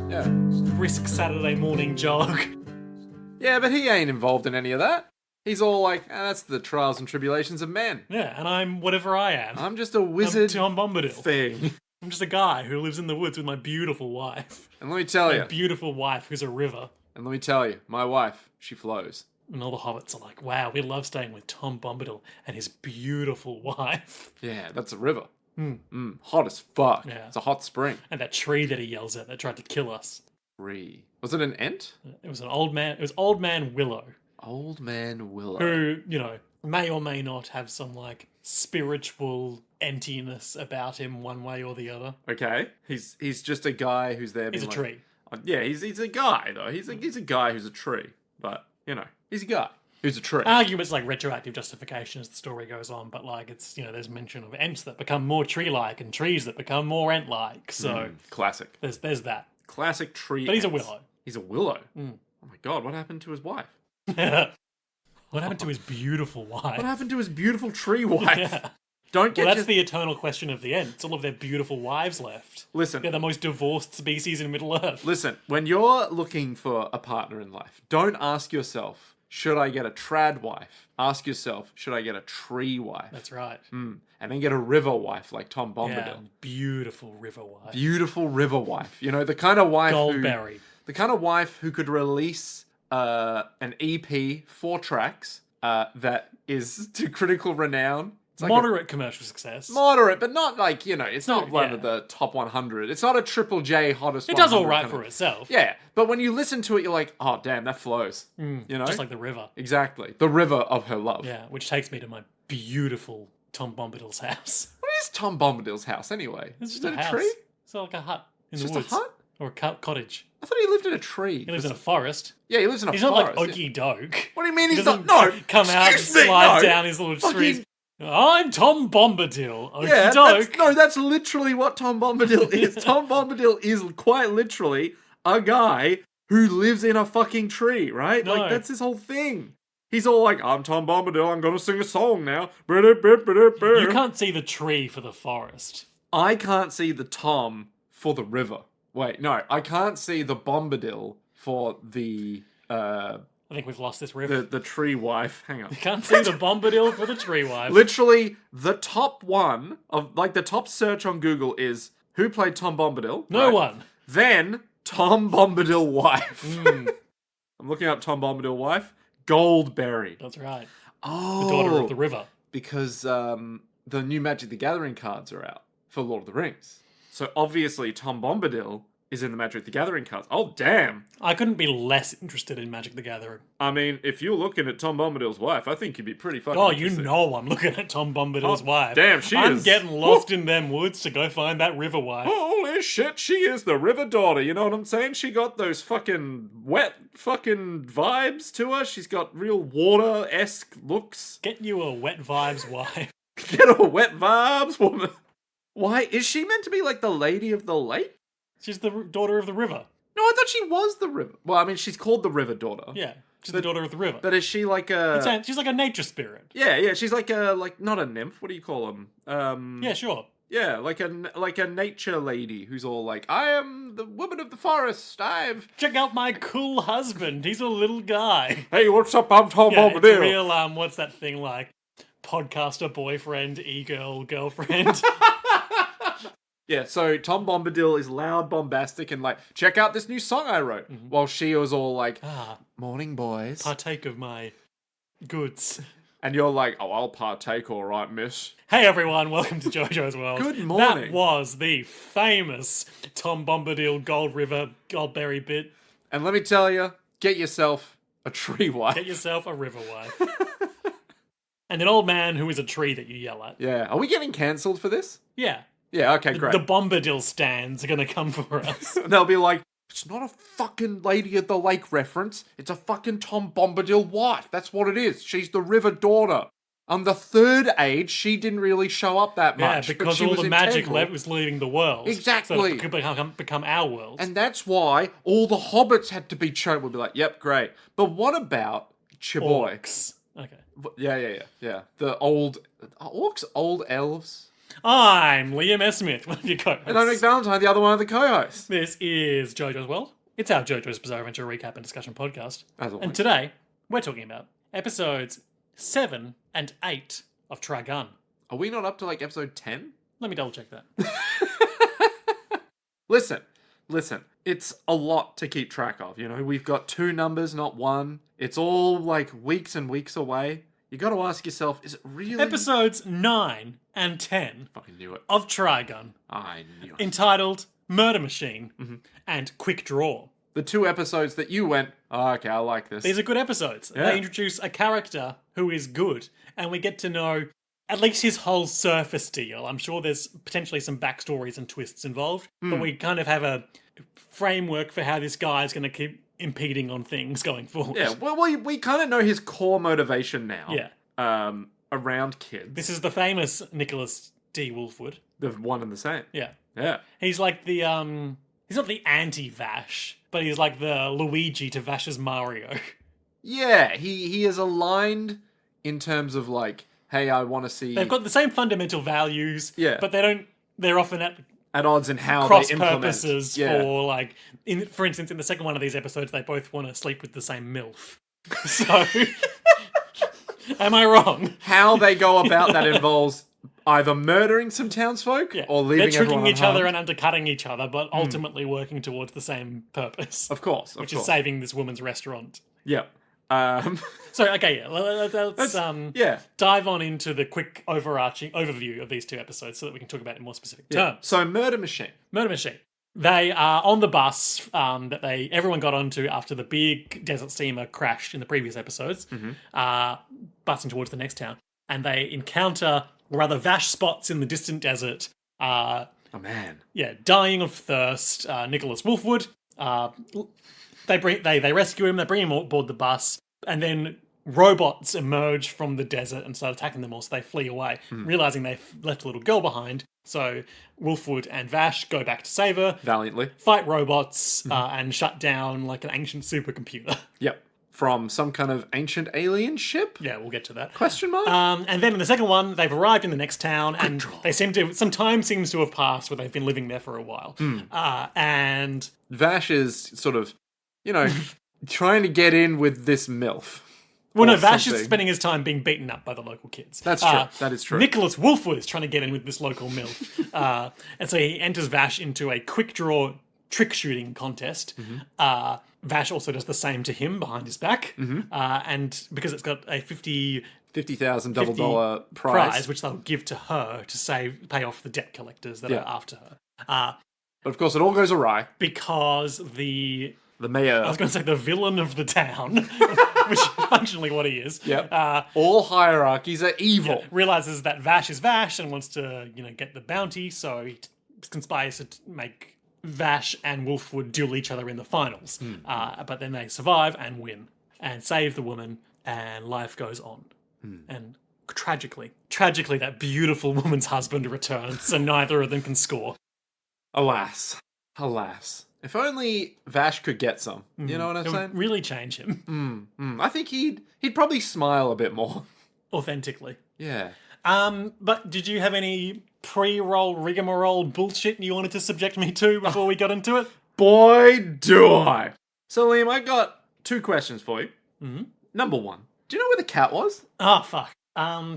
Yeah. Brisk Saturday morning jog. Yeah, but he ain't involved in any of that. He's all like, that's the trials and tribulations of men. Yeah, and I'm whatever I am. I'm just a wizard Tom Bombadil. thing. I'm just a guy who lives in the woods with my beautiful wife. And let me tell My you. beautiful wife who's a river. And let me tell you, my wife, she flows. And all the hobbits are like, wow, we love staying with Tom Bombadil and his beautiful wife. Yeah, that's a river. Hot as fuck. Yeah. It's a hot spring. And that tree that he yells at that tried to kill us. Tree. Was it an ent? It was an old man. It was Old Man Willow. Old Man Willow. Who, you know, may or may not have some, like, spiritual emptiness about him one way or the other. Okay. He's just a guy who's there. He's a like, tree. Yeah, he's a guy, though. He's a guy who's a tree. But, you know, he's a guy who's a tree. Arguments like retroactive justification as the story goes on, but, like, it's, you know, there's mention of ents that become more tree-like and trees that become more ent-like. So Classic. there's that. Classic tree. But he's a ents. willow. He's a willow. Oh my god, what happened to his wife? What happened to his beautiful wife? What happened to his beautiful tree wife? Yeah. Don't get Well, that's the eternal question of the ents. All of their beautiful wives left. Listen. They're the most divorced species in Middle-earth. Listen, when you're looking for a partner in life, don't ask yourself, should I get a trad wife? Ask yourself, should I get a tree wife? That's right. And then get a river wife like Tom Bombadil. Yeah, beautiful river wife. Beautiful river wife. You know, the kind of wife Goldberry. The kind of wife who could release an EP, 4 tracks, that is to critical renown. It's like Moderate commercial success. moderate, but not like, you know, it's not one yeah. of the top 100. It's not a Triple J hottest It does all 100 right kind for of- itself. Yeah, but when you listen to it, you're like, oh, damn, that flows. You know? Just like the river. Exactly. The river of her love. Yeah, which takes me to my beautiful Tom Bombadil's house. What is Tom Bombadil's house anyway? It's just Is it a house. tree? It's like a hut in It's the just woods. a hut? Or a cottage. I thought he lived in a tree. He lives in a forest. Yeah, he lives in a He's forest. not like Okie Doke. What do you mean He he's doesn't not? No! come out and Excuse me, slide no. down his little Fucking- trees. I'm Tom Bombadil. Okie Yeah, Doke. that's literally what Tom Bombadil is. Tom Bombadil is quite literally a guy who lives in a fucking tree, right? No. Like, that's his whole thing. He's all like, I'm Tom Bombadil, I'm gonna sing a song now. You can't see the tree for the forest. I can't see the Tom for the river. Wait, no, I can't see the Bombadil for the I think we've lost this riff. the tree wife. Hang on. Can't see the Bombadil for the tree wife. Literally, the top one of like the top search on Google is who played Tom Bombadil. No one. Then Tom Bombadil wife. I'm looking up Tom Bombadil wife. Goldberry. That's right. Oh, The daughter of the river. because the new Magic the Gathering cards are out for Lord of the Rings. So obviously Tom Bombadil is in the Magic the Gathering cards. Oh, damn. I couldn't be less interested in Magic the Gathering. I mean, if you're looking at Tom Bombadil's wife, I think you'd be pretty fucking Oh, you interested. know I'm looking at Tom Bombadil's Oh, wife. damn, she I'm is. getting lost in them woods to go find that river wife. Holy shit, she is the river daughter, you know what I'm saying? She got those fucking wet fucking vibes to her. She's got real water-esque looks. Get you a wet vibes wife. Get her wet vibes, woman. Why, is she meant to be like the lady of the lake? She's the daughter of the river. No, I thought she was the river. Well, I mean, she's called the river daughter. Yeah, she's the daughter of the river. But is she like a... She's like a nature spirit. Yeah, she's like a, not a nymph, what do you call them? Yeah, sure. Yeah, like a nature lady who's all like, I am the woman of the forest, Check out my cool husband. He's a little guy. Hey, what's up, I'm Tom Yeah, it's Bombadil. real, what's that thing like? Podcaster boyfriend, e-girl girlfriend. Yeah, so Tom Bombadil is loud, bombastic, and like, check out this new song I wrote. While she was all like, morning, boys. Partake of my goods. And you're like, oh, I'll partake, all right, miss. Hey everyone, welcome to JoJo's World. Good morning. That was the famous Tom Bombadil Gold River Goldberry bit. And let me tell you, get yourself a tree wife. Get yourself a river wife. And an old man who is a tree that you yell at. Yeah, are we getting cancelled for this? Yeah. Yeah, okay, great. The Bombadil stands are gonna come for us. They'll be like, it's not a fucking Lady of the Lake reference. It's a fucking Tom Bombadil wife. That's what it is. She's the river daughter. On the third age, she didn't really show up that Yeah, much. because she all was the magic integral. was leaving the world. Exactly. So it could become our world. And that's why all the hobbits had to be shown. We'd be like, yep, great. But what about Chiboy? Orcs. Okay. Yeah. The old... Orcs? Old elves? I'm Liam S. Smith, one of your co-hosts. And I'm Nick Valentine, the other one of the co-hosts. This is JoJo's World. It's our JoJo's Bizarre Adventure recap and discussion podcast. As always. And today, we're talking about episodes 7 and 8 of Trigun. Are we not up to like episode 10? Let me double check that. Listen. It's a lot to keep track of, you know? We've got 2 numbers, not 1. It's all like weeks and weeks away. You got to ask yourself, is it really... Episodes 9 and 10 Fucking knew it. of Trigun, I knew it. entitled Murder Machine and Quick Draw. The 2 episodes that you went, oh, okay, I like this. These are good episodes. Yeah. They introduce a character who is good, and we get to know at least his whole surface deal. I'm sure there's potentially some backstories and twists involved, but we kind of have a framework for how this guy is going to keep impeding on things going forward. Yeah, well, we kind of know his core motivation now. Yeah. Around kids. This is the famous Nicholas D. Wolfwood. The one and the same. Yeah. Yeah. He's like the, he's not the anti-Vash, but he's like the Luigi to Vash's Mario. Yeah, he is aligned in terms of like, hey, I want to see... They've got the same fundamental values, Yeah. but they're often at odds in how cross they implement. purposes Yeah. for like, for instance, in the second one of these episodes, they both want to sleep with the same MILF. So, am I wrong? How they go about that involves either murdering some townsfolk or leaving They're tricking everyone each other unharmed. and undercutting each other, but ultimately working towards the same purpose, Of course, which is saving this woman's restaurant. Yep. So, okay, yeah, let's yeah. dive on into the quick overarching overview of these 2 episodes so that we can talk about it in more specific terms. So, Murder Machine. Murder Machine. They are on the bus that everyone got onto after the big desert steamer crashed in the previous episodes, busing towards the next town. And they encounter, or rather, Vash spots in the distant desert. Oh, man. Yeah, dying of thirst. Nicholas Wolfwood. They rescue him. They bring him aboard the bus, and then robots emerge from the desert and start attacking them all. So they flee away, realizing they've left a little girl behind. So Wolfwood and Vash go back to save her, Valiantly. fight robots, and shut down like an ancient supercomputer. Yep. From some kind of ancient alien ship? Yeah, we'll get to that. Question mark? And then in the second one, they've arrived in the next town, and they some time seems to have passed where they've been living there for a while. And Vash is sort of, trying to get in with this MILF. well, no, or Vash is something. spending his time being beaten up by the local kids. That's true. That is true. Nicholas Wolfwood is trying to get in with this local MILF. And so he enters Vash into a quick draw trick shooting contest. Vash also does the same to him behind his back. And because it's got a $50,000 double prize. which they'll give to her to pay off the debt collectors that are after her. But of course, it all goes awry. Because The mayor. I was going to say the villain of the town, which is functionally what he is. Yep. All hierarchies are evil. Realizes that Vash is Vash and wants to, get the bounty, so he conspires to make Vash and Wolfwood duel each other in the finals. But then they survive and win and save the woman, and life goes on. And tragically, that beautiful woman's husband returns, so neither of them can score. Alas. If only Vash could get some. You know what I'm It saying? would really change him I think he'd probably smile a bit more. authentically. Yeah. But did you have any pre-roll rigmarole bullshit you wanted to subject me to before we got into it? Boy, do I. So, Liam, I got 2 questions for you. Number 1. Do you know where the cat was? Oh, fuck.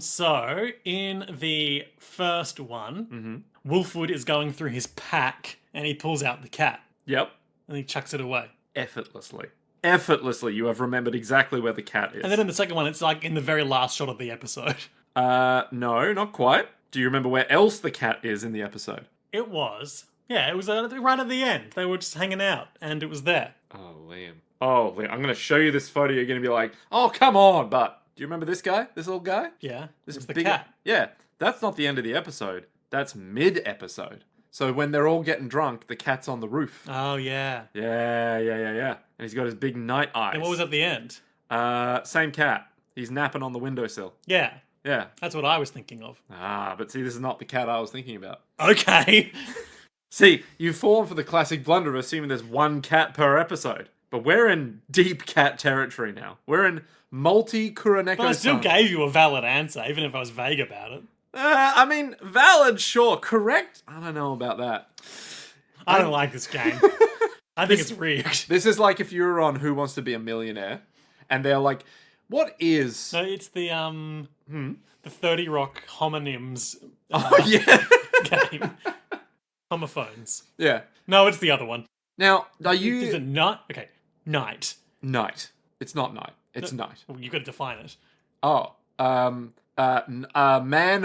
So, in the first one, Wolfwood is going through his pack and he pulls out the cat Yep. and he chucks it away. Effortlessly, you have remembered exactly where the cat is. And then in the second one, it's like in the very last shot of the episode. No, not quite. Do you remember where else the cat is in the episode? It was. Yeah, it was right at the end. They were just hanging out and it was there. Oh, Liam. I'm going to show you this photo. You're going to be like, oh, come on. But do you remember this guy? This little guy? Yeah, This it was the big cat. Yeah, that's not the end of the episode. That's mid-episode. So when they're all getting drunk, the cat's on the roof. Oh, yeah. Yeah. And he's got his big night eyes. And what was at the end? Same cat. He's napping on the windowsill. Yeah. Yeah. That's what I was thinking of. Ah, but see, this is not the cat I was thinking about. Okay. See, you've fallen for the classic blunder of assuming there's one cat per episode. But we're in deep cat territory now. We're in multi-Kuroneko. But I still gave you a valid answer, even if I was vague about it. I mean, valid, sure. Correct? I don't know about that. I don't like this game. I think it's rigged. This is like if you were on Who Wants to Be a Millionaire, and they're like, what is... No, it's the 30 Rock homonyms Oh, yeah. game. Homophones. Yeah. No, it's the other one. Now, are you... Is it night? Okay, night. Night. It's not night. It's night. Well, you've got to define it. Oh. Man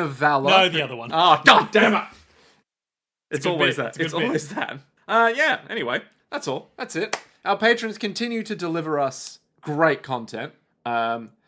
of Valor. No, the other one. Oh, god damn it! It's a good always bit. that. It's a good It's bit. always that. Yeah, anyway. That's all. That's it. Our patrons continue to deliver us great content.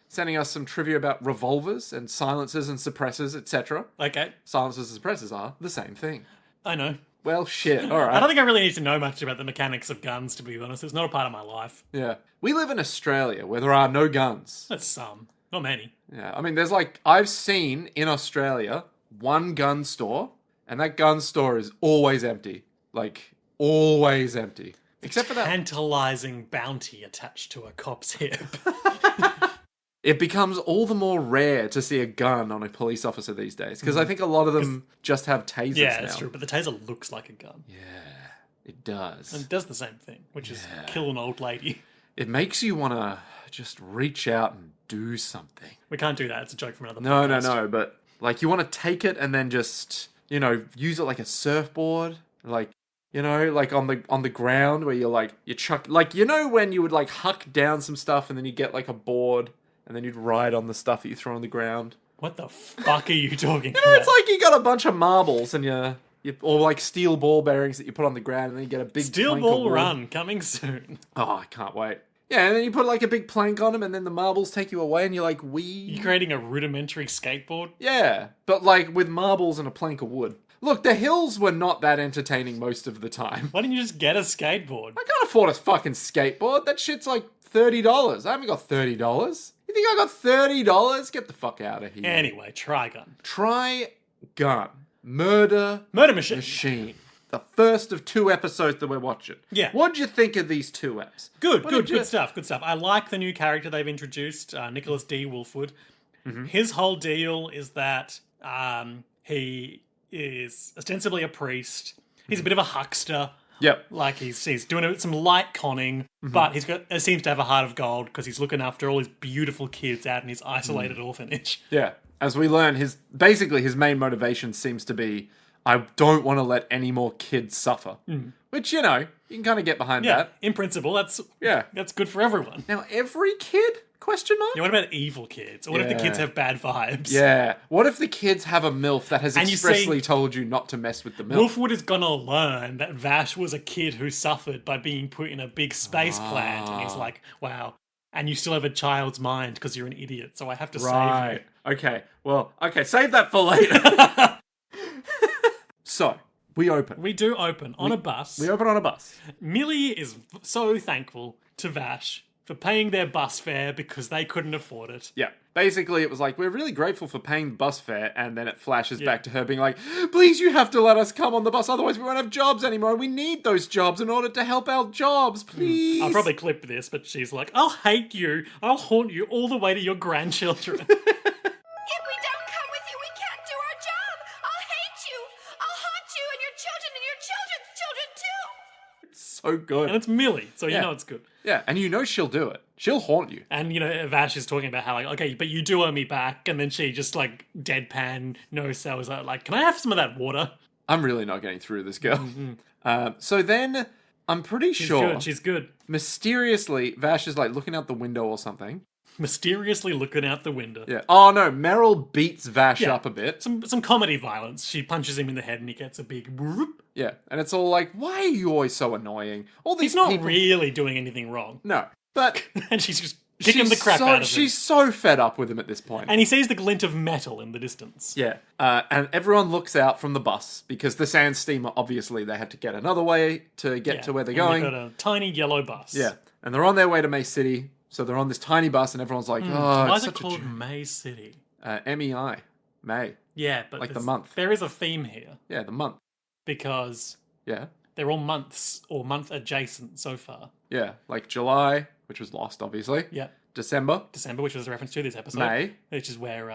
Sending us some trivia about revolvers and silencers and suppressors, etc. Okay, Silencers and suppressors are the same thing. I know. Well, shit. All I right. don't think I really need to know much about the mechanics of guns, to be honest. It's not a part of my life. Yeah. We live in Australia where there are no guns. That's some. Not many. Yeah. I mean, there's like, I've seen in Australia one gun store, and that gun store is always empty. Like, always empty. Except for that. Tantalizing bounty attached to a cop's hip. It becomes all the more rare to see a gun on a police officer these days, because I think a lot of them just have tasers Yeah, now. that's true. But the taser looks like a gun. Yeah, it does. And it does the same thing, which is kill an old lady. It makes you want to just reach out and do something. We can't do that. It's a joke from another No, podcast. no, no, but like you want to take it and then just, you know, use it like a surfboard, like, you know, like on the ground where you're like, you chuck, like, you know, when you would like huck down some stuff and then you get like a board and then you'd ride on the stuff that you throw on the ground. What the fuck are you talking You know, about? it's like you got a bunch of marbles and you or like steel ball bearings that you put on the ground and then you get a big Steel plank of Ball wood. Run, coming soon. Oh, I can't wait. Yeah, and then you put like a big plank on them and then the marbles take you away and you're like, wee. You're creating a rudimentary skateboard? Yeah, but like with marbles and a plank of wood. Look, the hills were not that entertaining most of the time. Why didn't you just get a skateboard? I can't afford a fucking skateboard. That shit's like $30. I haven't got $30. You think I got $30? Get the fuck out of here. Anyway, Trigun. Trigun. Murder Murder Machine. Machine. The first of 2 episodes that we're watching. Yeah. What'd you think of these 2 eps? Good, What good, did you- good stuff, good stuff. I like the new character they've introduced, Nicholas D Wolfwood. Mm-hmm. His whole deal is that he is ostensibly a priest. He's a bit of a huckster. Yep. Like he's doing some light conning, Mm-hmm. but he's got seems to have a heart of gold because he's looking after all his beautiful kids out in his isolated orphanage. Yeah. As we learn, his main motivation seems to be, I don't want to let any more kids suffer. Which, you know, you can kind of get behind Yeah, that. in principle, that's Yeah. good for everyone. Now, every kid? Question mark? Yeah, what about evil kids? Or what if the kids Yeah. have bad vibes? Yeah. What if the kids have a MILF that has And you expressly see- told you not to mess with the MILF? Wolfwood is gonna learn that Vash was a kid who suffered by being put in a big space plant, and he's like, wow. And you still have a child's mind because you're an idiot, so I have to save Right. you. Okay. Well, okay, save that for later. So, we open. We do open on a bus. We open on a bus. Millie is so thankful to Vash for paying their bus fare because they couldn't afford it. Yeah. Basically, it was like, we're really grateful for paying the bus fare, and then it flashes back to her being like, please, you have to let us come on the bus, otherwise we won't have jobs anymore. We need those jobs in order to help our jobs, please. I'll probably clip this, but she's like, I'll hate you. I'll haunt you all the way to your grandchildren. If we don't come with you, we can't do our job. I'll hate you. I'll haunt you and your children and your children's children too. So good. And it's Millie, so you Yeah. know it's good. Yeah, and you know she'll do it. She'll haunt you. And, you know, Vash is talking about how, like, okay, but you do owe me back. And then she just, like, deadpan, no sells out, like, can I have some of that water? I'm really not getting through this girl. So then, I'm pretty sure, She's good. mysteriously, Vash is like looking out the window or something. Mysteriously looking out the window. Yeah. Oh no, Meryl beats Vash Yeah. up a bit. Some comedy violence. She punches him in the head and he gets a big whoop. Yeah, and it's all like, why are you always so annoying? All these He's not people. really doing anything wrong. No, but And she's just kicking the crap so, out of him. She's so fed up with him at this point. And he sees the glint of metal in the distance. Yeah, and everyone looks out from the bus because the sand steamer, obviously, they had to get another way to get to where they're And going. They've got a tiny yellow bus. Yeah, and they're on their way to May City, so they're on this tiny bus, and everyone's like, "Oh, Why it's is it such a called journey." May City? MEI, May. Yeah, but Like the month. there is a theme here Yeah, the month. because Yeah. they're all months or month adjacent so far. Yeah, like July, which was lost, obviously. Yeah. December. December, which was a reference to this episode. May. Which is where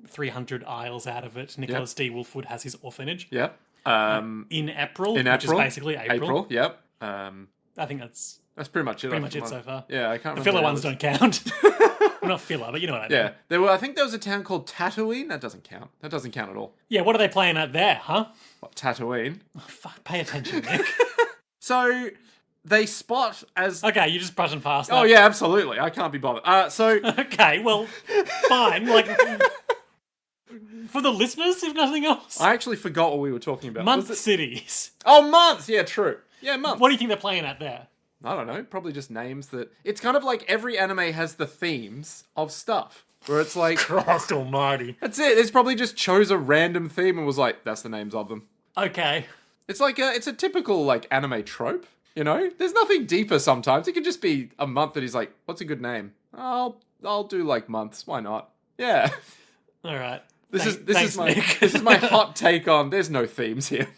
300 Isles out of it, Nicholas D. Wolfwood has his orphanage. Yep. In April, in which is April. basically April. Yep. I think that's That's pretty much it. pretty much it so far. Yeah, I can't The remember. filler the ones others. don't count. Not filler, but you know what I mean. Yeah, I think there was a town called Tatooine. That doesn't count. That doesn't count at all. Yeah, what are they playing at there, huh? What, Tatooine. Oh, fuck, pay attention, Nick. So they spot as. Okay, you're just brushing past that. Oh yeah, absolutely. I can't be bothered. So Okay, well, fine. Like, for the listeners, if nothing else. I actually forgot what we were talking about. Month Was it- cities. Oh, months. Yeah, true. Yeah, months. What do you think they're playing at there? I don't know. Probably just names that. It's kind of like every anime has the themes of stuff. Where it's like, Christ almighty. that's it. It's probably just chose a random theme and was like, that's the names of them. Okay. It's like it's a typical like anime trope. You know, there's nothing deeper. Sometimes it could just be a month that he's like, what's a good name? I'll do like months. Why not? Yeah. All right. This Thanks, is my Nick. this is my hot take on. There's no themes here.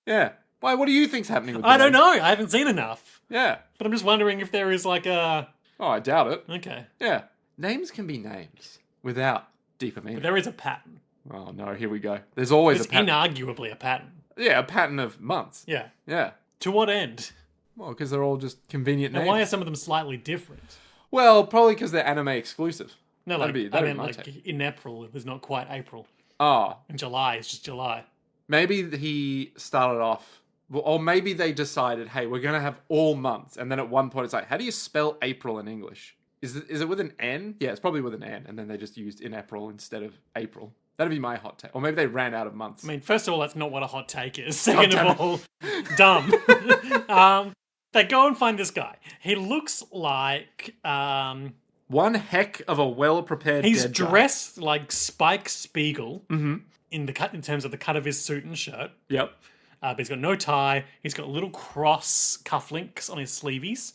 Yeah. Why? What do you think's happening with? The I don't names? know. I haven't seen enough. Yeah. But I'm just wondering if there is like a... Oh, I doubt it. Okay. Yeah. Names can be names without deeper meaning. But there is a pattern. Oh no, here we go. There's always It's a pattern. inarguably a pattern. Yeah, a pattern of months. Yeah. Yeah. To what end? Well, because they're all just convenient And names. why are some of them slightly different? Well, probably because they're anime exclusive. No, like, That'd I be mean, my like, take. in April, it was not quite April. Oh, In July, it's just July. maybe he started off, or maybe they decided, hey, we're gonna have all months, and then at one point it's like, how do you spell April in English? Is it with an N? Yeah, it's probably with an N, and then they just used in April instead of April. That'd be my hot take. Or maybe they ran out of months. I mean, first of all, that's not what a hot take is. Second damn of all, dumb. They go and find this guy. He looks like One heck of a well-prepared. he's dead guy. dressed like Spike Spiegel in terms of the cut of his suit and shirt. Yep. But he's got no tie. He's got little cross cufflinks on his sleeveys.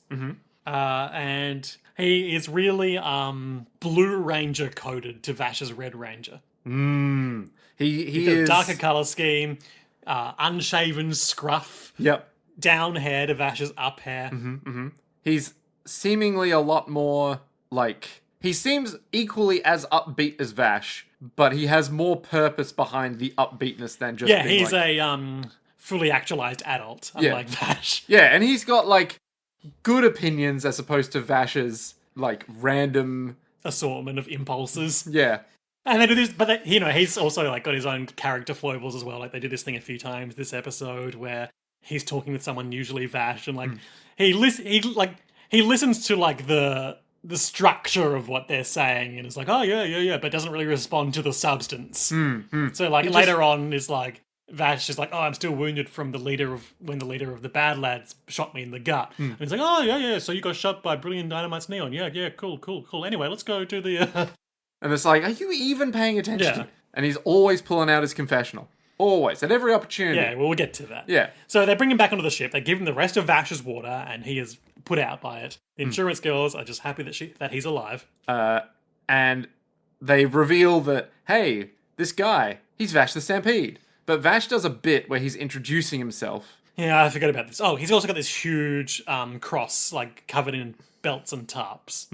And he is really Blue Ranger coded to Vash's Red Ranger. He He's got a is darker color scheme, unshaven scruff, Yep. down hair to Vash's up hair. He's seemingly a lot more like he seems equally as upbeat as Vash, but he has more purpose behind the upbeatness than just Yeah, being he's like, a fully actualized adult, unlike Vash. yeah, and he's got like good opinions as opposed to Vash's like random Assortment of impulses. yeah. And they do this, but he's also like got his own character foibles as well. Like they do this thing a few times this episode where he's talking with someone, usually Vash, and like he listens to like the structure of what they're saying, and it's like, oh yeah, but doesn't really respond to the substance. So like later on is like Vash is like, oh, I'm still wounded from when the leader of the bad lads shot me in the gut. And he's like, oh yeah, so you got shot by Brilliant Dynamite's Neon. Yeah, cool. Anyway, let's go to the And it's like, are you even paying attention? Yeah. And he's always pulling out his confessional. Always. At every opportunity. Yeah, well, we'll get to that. Yeah. So they bring him back onto the ship. They give him the rest of Vash's water, and he is put out by it. The insurance girls are just happy that he's alive. And they reveal that, hey, this guy, he's Vash the Stampede. But Vash does a bit where he's introducing himself. Yeah, I forgot about this. Oh, he's also got this huge cross, like covered in belts and tarps.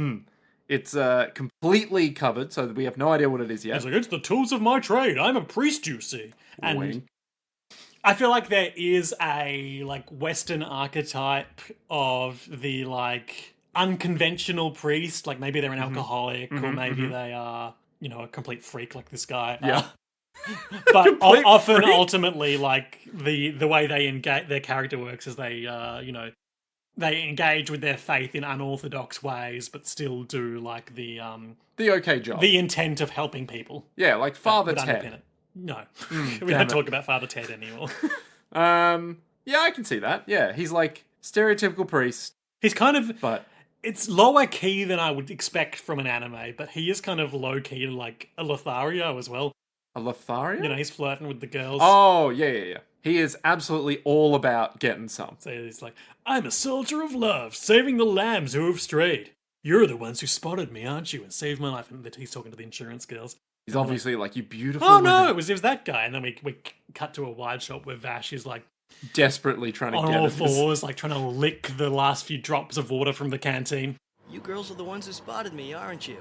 It's completely covered, so that we have no idea what it is yet. He's like, it's the tools of my trade. I'm a priest, you see. And Wink. I feel like there is a like Western archetype of the like unconventional priest. Like maybe they're an alcoholic, or maybe they are, a complete freak like this guy. Yeah. But Complete often, freak. ultimately, like the way they engage, their character works is they, they engage with their faith in unorthodox ways, but still do like the okay job. the intent of helping people. Yeah, like Father would underpin Ted. it. No, we damn don't it. talk about Father Ted anymore. Yeah, I can see that. Yeah, he's like stereotypical priest, He's kind of but it's lower key than I would expect from an anime, but he is kind of low key like a Lothario as well. a Lothario? He's flirting with the girls. Oh, yeah. He is absolutely all about getting some. So he's like, I'm a soldier of love, saving the lambs who have strayed. You're the ones who spotted me, aren't you, and saved my life. And he's talking to the insurance girls. He's obviously like, you beautiful Oh no, women." it was that guy. And then we cut to a wide shot where Vash is like Desperately trying to on get all him. fours, like trying to lick the last few drops of water from the canteen. You girls are the ones who spotted me, aren't you?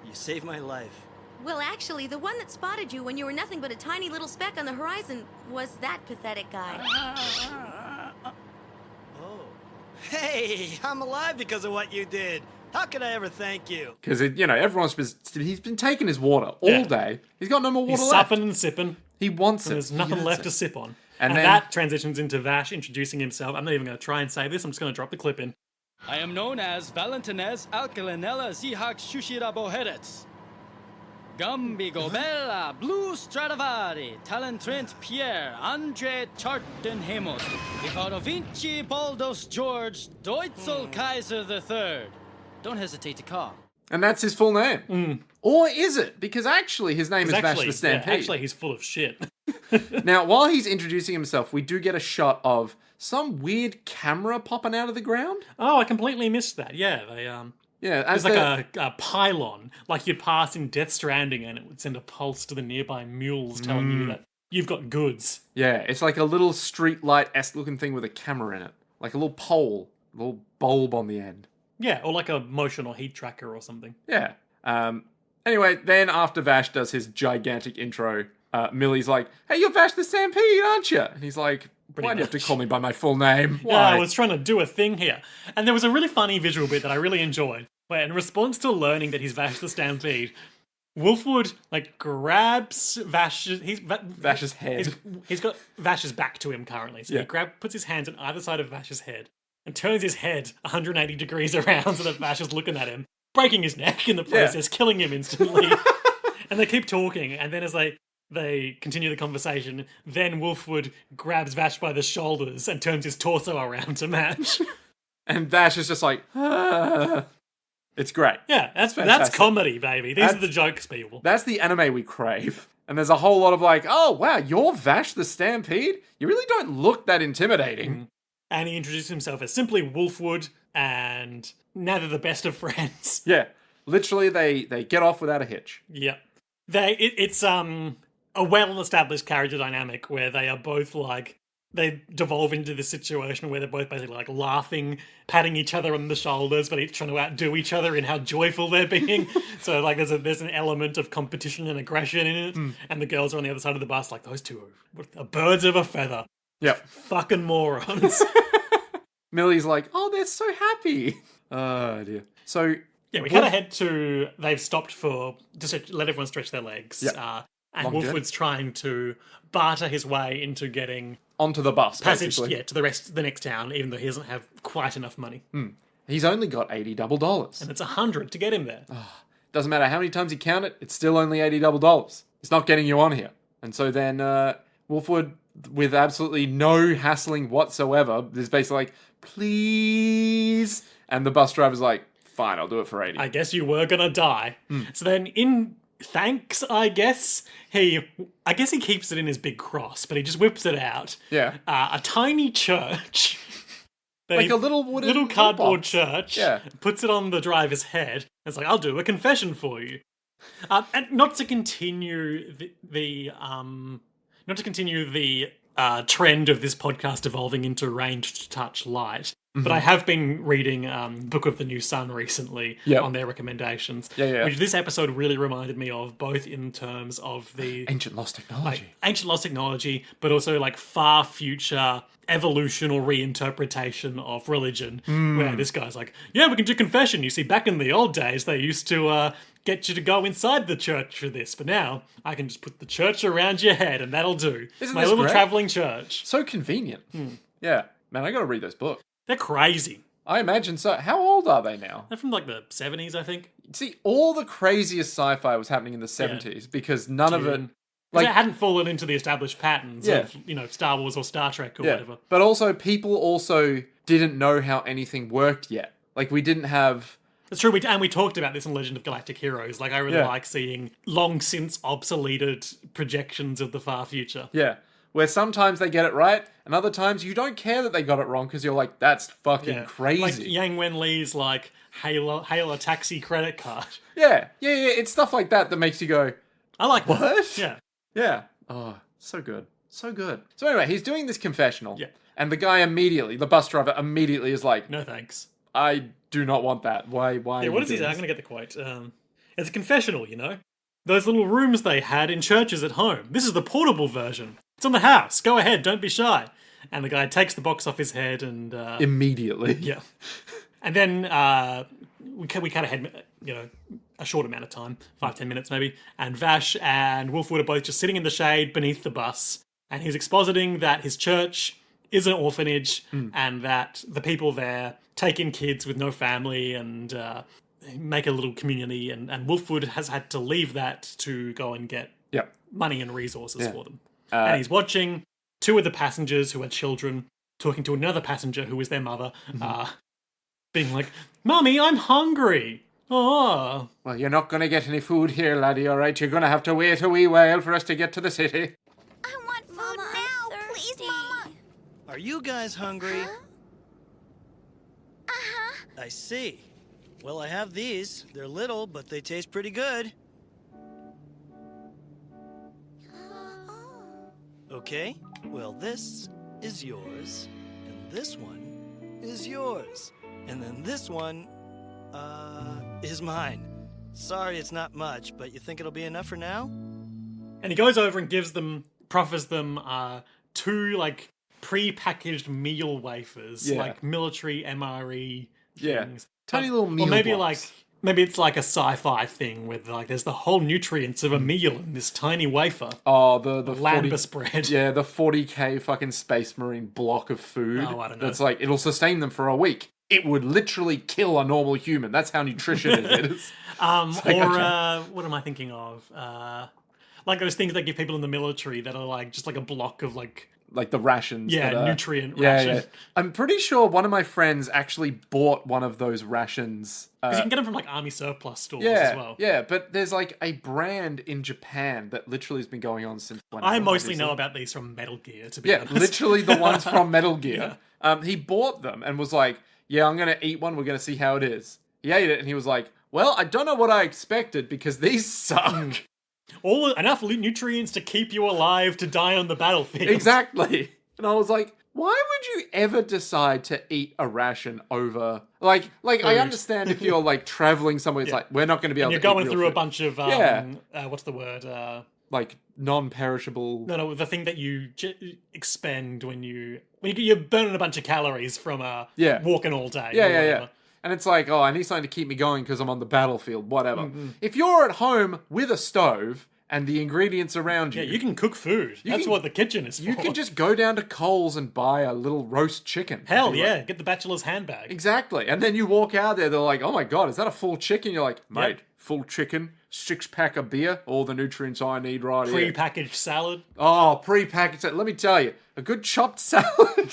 You saved my life. Well, actually, the one that spotted you when you were nothing but a tiny little speck on the horizon was that pathetic guy. Oh. Hey, I'm alive because of what you did. How could I ever thank you? Because, he's been taking his water all day. He's got no more water He's left. supping and sipping. He wants it. There's He nothing needs left it. to sip on. And And then- that transitions into Vash introducing himself. I'm not even going to try and say this. I'm just going to drop the clip in. I am known as Valentinez Alcalinella Zihak Shushira Boherets. Gambigo Bella, Blue Stradivari, Talentrent Pierre, Andre Chartenhemos, Riccardo Vinci, Baldos George, Deutzel Kaiser III. Don't hesitate to call. And that's his full name. Or is it? Because actually his name is Vash the Stampede. actually, he's full of shit. Now, while he's introducing himself, we do get a shot of some weird camera popping out of the ground. Oh, I completely missed that. Yeah, they Yeah, as It's like a pylon, like you'd pass in Death Stranding, and it would send a pulse to the nearby mules telling you that you've got goods. Yeah, it's like a little street light-esque looking thing with a camera in it. Like a little pole, a little bulb on the end. Yeah, or like a motion or heat tracker or something. Yeah. Anyway, then after Vash does his gigantic intro, Millie's like, "Hey, you're Vash the Stampede, aren't you?" And he's like, Pretty "Why do you have to much. call me by my full name? Yeah, Why?" I was trying to do a thing here. And there was a really funny visual bit that I really enjoyed, where in response to learning that he's Vash the Stampede, Wolfwood, like, grabs Vash's head. He's got Vash's back to him currently, so Yeah. he puts his hands on either side of Vash's head and turns his head 180 degrees around so that Vash is looking at him, breaking his neck in the process, killing him instantly. And they keep talking, and then as they continue the conversation, then Wolfwood grabs Vash by the shoulders and turns his torso around to match. And Vash is just like, "Ah." It's great. Yeah, that's fantastic. comedy, baby. These are the jokes, people. That's the anime we crave. And there's a whole lot of like, "Oh, wow, you're Vash the Stampede? You really don't look that intimidating." And he introduces himself as simply Wolfwood, and now they're the best of friends. Yeah. Literally, they get off without a hitch. Yep. It's a well-established character dynamic where they are both like, they devolve into this situation where they're both basically like laughing, patting each other on the shoulders, but each trying to outdo each other in how joyful they're being. So like there's an element of competition and aggression in it, and the girls are on the other side of the bus like, those two are birds of a feather. Yep. Fucking morons. Millie's like, "Oh, they're so happy." Oh, dear. So, Yeah, we cut ahead to they've stopped for just let everyone stretch their legs. Yep. And Long Wolfwood's trying to barter his way into getting onto the bus, passage basically. to the next town, even though he doesn't have quite enough money. He's only got $80 double dollars. And it's 100 to get him there. Doesn't matter how many times you count it, it's still only $80 double dollars. It's not getting you on here. And so then Wolfwood, with absolutely no hassling whatsoever, is basically like, "Please." And the bus driver's like, "Fine, I'll do it for 80. I guess you were gonna die. So then in thanks, I guess he keeps it in his big cross, but he just whips it out. Yeah. A tiny church. that Like he- a little cardboard box. church. Yeah. Puts it on the driver's head. It's like, "I'll do a confession for you." And not to continue the trend of this podcast evolving into ranged touch light. But I have been reading Book of the New Sun recently Yep. on their recommendations, Yeah. which this episode really reminded me of, both in terms of the Ancient lost technology. ancient lost technology, but also like far future evolution or reinterpretation of religion, where this guy's like, "Yeah, we can do confession. You see, back in the old days, they used to get you to go inside the church for this, but now I can just put the church around your head and that'll do. Isn't My this little great? traveling church." So convenient. Yeah. Man, I gotta read those books. They're crazy. I imagine so. How old are they now? They're from like the 70s, I think. See, all the craziest sci-fi was happening in the 70s because none of it... Like, it hadn't fallen into the established patterns Yeah. of, Star Wars or Star Trek or whatever. But also, people also didn't know how anything worked yet. Like, we didn't have... That's true, and we talked about this in Legend of Galactic Heroes. Like, I really Yeah. like seeing long since obsoleted projections of the far future. Yeah. Where sometimes they get it right, and other times you don't care that they got it wrong because you're like, "That's fucking crazy." Like Yang Wen Lee's like, hail a taxi credit card. Yeah. It's stuff like that that makes you go, I like that. What? Yeah. Yeah. Oh, so good. So good. So anyway, he's doing this confessional. Yeah. And the guy immediately, the bus driver immediately is like, No thanks. I do not want that. Why? Yeah, are what you does he say? doing I'm this? going to get the quote. It's a confessional, you know? Those little rooms they had in churches at home. This is the portable version. It's on the house. Go ahead, don't be shy. And the guy takes the box off his head and... Immediately. yeah. And then we cut ahead, a short amount of time, 5-10 minutes maybe, and Vash and Wolfwood are both just sitting in the shade beneath the bus, and he's expositing that his church is an orphanage and that the people there take in kids with no family and make a little community, and Wolfwood has had to leave that to go and get Yep. money and resources for them. Uh, And he's watching two of the passengers who are children talking to another passenger who is their mother, being like, "Mummy, I'm hungry." Oh, Well, you're not going to get any food here, laddie, all right? You're going to have to wait a wee while for us to get to the city. I want food Mama, now, I'm please, thirsty. Mama. Are you guys hungry? Uh-huh. I see. Well, I have these. They're little, but they taste pretty good. Okay, well, this is yours, and this one is yours, and then this one, is mine. Sorry it's not much, but you think it'll be enough for now? and he goes over and proffers them two like pre-packaged meal wafers, Yeah. like military MRE Yeah. things. Tiny little meal Or maybe blocks. maybe it's like a sci-fi thing with like there's the whole nutrients of a meal in this tiny wafer. Oh, the 40, Lambus bread. yeah, the 40k fucking Space Marine block of food. Oh, I don't know. That's like, it'll sustain them for a week. It would literally kill a normal human. That's how nutritious it is. What okay. am I thinking of? Like those things they give people in the military that are like just like a block of like Like the rations. Yeah, that are- nutrient yeah, ration. Yeah. I'm pretty sure one of my friends actually bought one of those rations. because you can get them from like army surplus stores Yeah, as well. yeah, but there's like a brand in Japan that literally has been going on since. I mostly obviously. know about these from Metal Gear, to be Yeah, honest. literally the ones from Metal Gear. He bought them and was like, "Yeah, I'm gonna eat one. We're gonna see how it is." He ate it and he was like, "Well, I don't know what I expected because these suck." Enough nutrients to keep you alive to die on the battlefield. Exactly. And I was like, why would you ever decide to eat a ration over like I Food. understand if you're like traveling somewhere, it's like we're not going to be able You're to eat going real through a food. bunch of Yeah. what's the word? Like non-perishable. No, the thing that you expend when you're burning a bunch of calories from Yeah. walking all day. Yeah, or yeah, yeah. whatever. And it's like, oh, I need something to keep me going because I'm on the battlefield, whatever. Mm-hmm. If you're at home with a stove and the ingredients around you, Yeah, you can cook food. That's can- what the kitchen is for. you can just go down to Coles and buy a little roast chicken. Hell If you want. yeah, get the bachelor's handbag. Exactly. And then you walk out there, they're like, oh my God, is that a full chicken? You're like, mate, Yep. full chicken, 6-pack of beer, all the nutrients I need right here. Pre-packaged salad. Oh, pre-packaged. Let me tell you, a good chopped salad.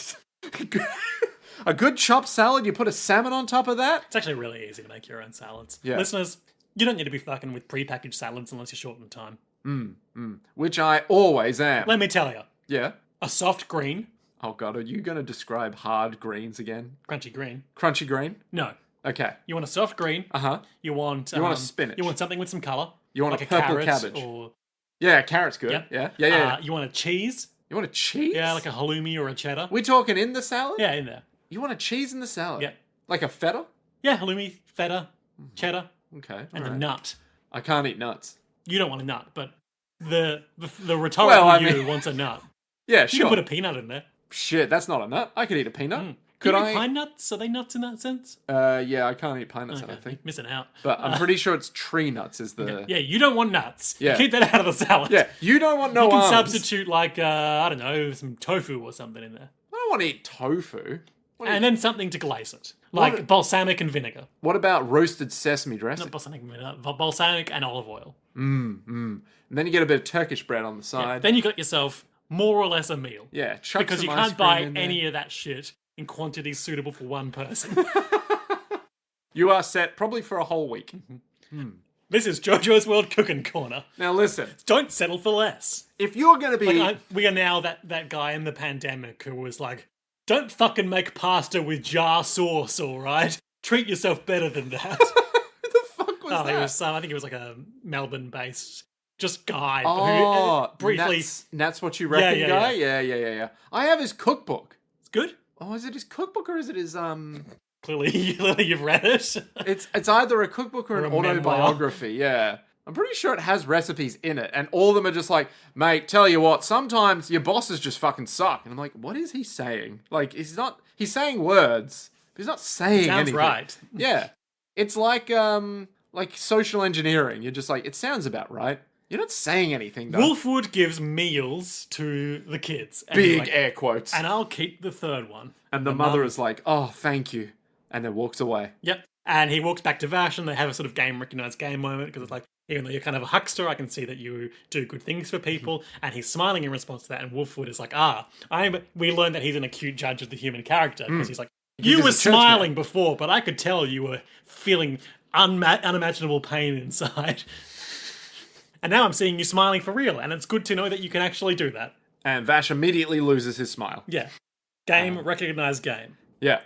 A good chopped salad, you put a salmon on top of that? It's actually really easy to make your own salads. Yeah. Listeners, you don't need to be fucking with pre-packaged salads unless you're short on time. Which I always am. Let me tell you, Yeah. a soft green, Oh God, are you going to describe hard greens again? crunchy green. Crunchy green? No, Okay. you want a soft green. Uh-huh. You want You want a spinach. You want something with some color. You want like a purple carrot cabbage. or Yeah, carrot's good. Yep. Yeah. Yeah, yeah. You want a cheese. You want a cheese? Yeah, like a halloumi or a cheddar. We talking in the salad? Yeah, in there. You want a cheese in the salad? Yeah. Like a feta? Yeah, halloumi, feta, cheddar, Okay. and a alright. nut. I can't eat nuts. You don't want a nut, but the rhetorical Well, I you mean- wants a nut. Yeah, You sure. can put a peanut in there. Shit, that's not a nut. I could eat a peanut. Could Could you eat I? pine nuts? Are they nuts in that sense? Yeah, I can't eat pine nuts, I Okay, don't think. missing out. But I'm pretty sure it's tree nuts is the... Yeah, you don't want nuts. Yeah. Keep that out of the salad. Yeah, you don't want no You can arms. substitute like I don't know, some tofu or something in there, I don't want to eat tofu. and then something to glaze it, like What- balsamic and vinegar. What about roasted sesame dressing? Not balsamic and vinegar, balsamic and olive oil. And then you get a bit of Turkish bread on the side. Then you got yourself more or less a meal. Yeah, chuck Because some you ice can't cream buy in there. any of that shit in quantities suitable for one person. You are set probably for a whole week. This is JoJo's World Cooking Corner. Now listen, Don't settle for less. if you're going to be... We are now that guy in the pandemic who was like, don't fucking make pasta with jar sauce, alright? Treat yourself better than that. Who the fuck was Oh, that? it was I think it was like a Melbourne-based just guy Oh, who briefly... That's what you reckon, yeah, guy? Yeah. I have his cookbook. It's good. Oh, is it his cookbook or is it his Clearly you've read it. It's either a cookbook or an a memoir. autobiography, yeah. I'm pretty sure it has recipes in it, and all of them are just like, mate, tell you what, sometimes your bosses just fucking suck. And I'm like, what is he saying? Like, he's saying words, but he's not saying Sounds anything. right. Yeah. It's like social engineering. You're just like, it sounds about right. You're not saying anything, though. Wolfwood gives meals to the kids. And Big he's like, air quotes. and I'll keep the third one. And the mother is like, oh, thank you. And then walks away. Yep. And he walks back to Vash and they have a sort of recognized game moment because it's like, even though you're kind of a huckster, I can see that you do good things for people. And he's smiling in response to that. And Wolfwood is like, we learned that he's an acute judge of the human character because he's like, you he's were a church smiling man. before, but I could tell you were feeling unimaginable pain inside. And now I'm seeing you smiling for real. And it's good to know that you can actually do that. And Vash immediately loses his smile. Yeah. Game, recognized game. Yeah.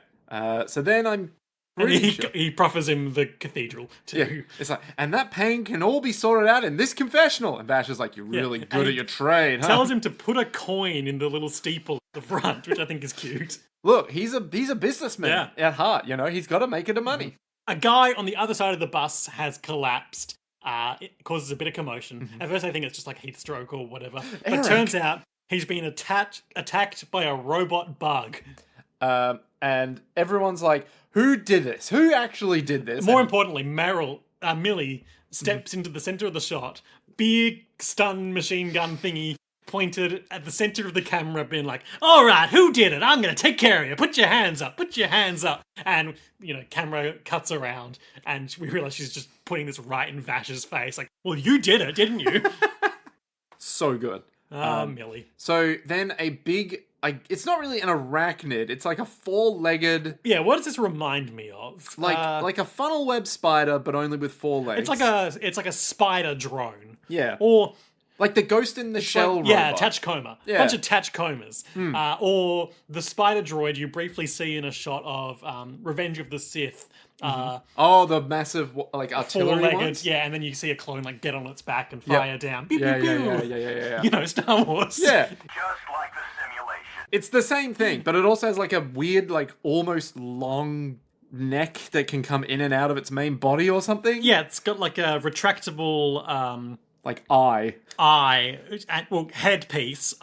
So then I'm And pretty sure. he proffers him the cathedral too. Yeah. It's like, and that pain can all be sorted out in this confessional. And Vash is like, you're really And good he at your trade, huh? Tells him to put a coin in the little steeple at the front, which I think is cute. Look, he's a businessman Yeah. at heart, you know? He's got to make it a money. A guy on the other side of the bus has collapsed. It causes a bit of commotion. At first I think it's just like heat stroke or whatever. But Eric. turns out he's been attacked by a robot bug. And everyone's like, who did this? Who actually did this? More And- importantly, Millie steps into the center of the shot. Big stun machine gun thingy pointed at the center of the camera, being like, all right, who did it? I'm going to take care of you. Put your hands up. Put your hands up. And, camera cuts around and we realize she's just putting this right in Vash's face. Like, well, you did it, didn't you? So good. Millie. So then a big, it's not really an arachnid. It's like a four-legged, Yeah, what does this remind me of? like a funnel web spider, but only with four legs. It's like a spider drone. Yeah. Or Like the Ghost in the Shell robot. yeah, Tachkoma. Yeah. Bunch of Tachkomas. Or the spider droid you briefly see in a shot of Revenge of the Sith. Oh, the massive, artillery Four-legged, ones? yeah, and then you see a clone get on its back and fire down. Pew, Yeah, pew, yeah, pew. yeah. You know, Star Wars. Yeah. Just like the simulation. It's the same thing, but it also has like a weird, almost long neck that can come in and out of its main body or something. Yeah, it's got like a retractable Eye. headpiece.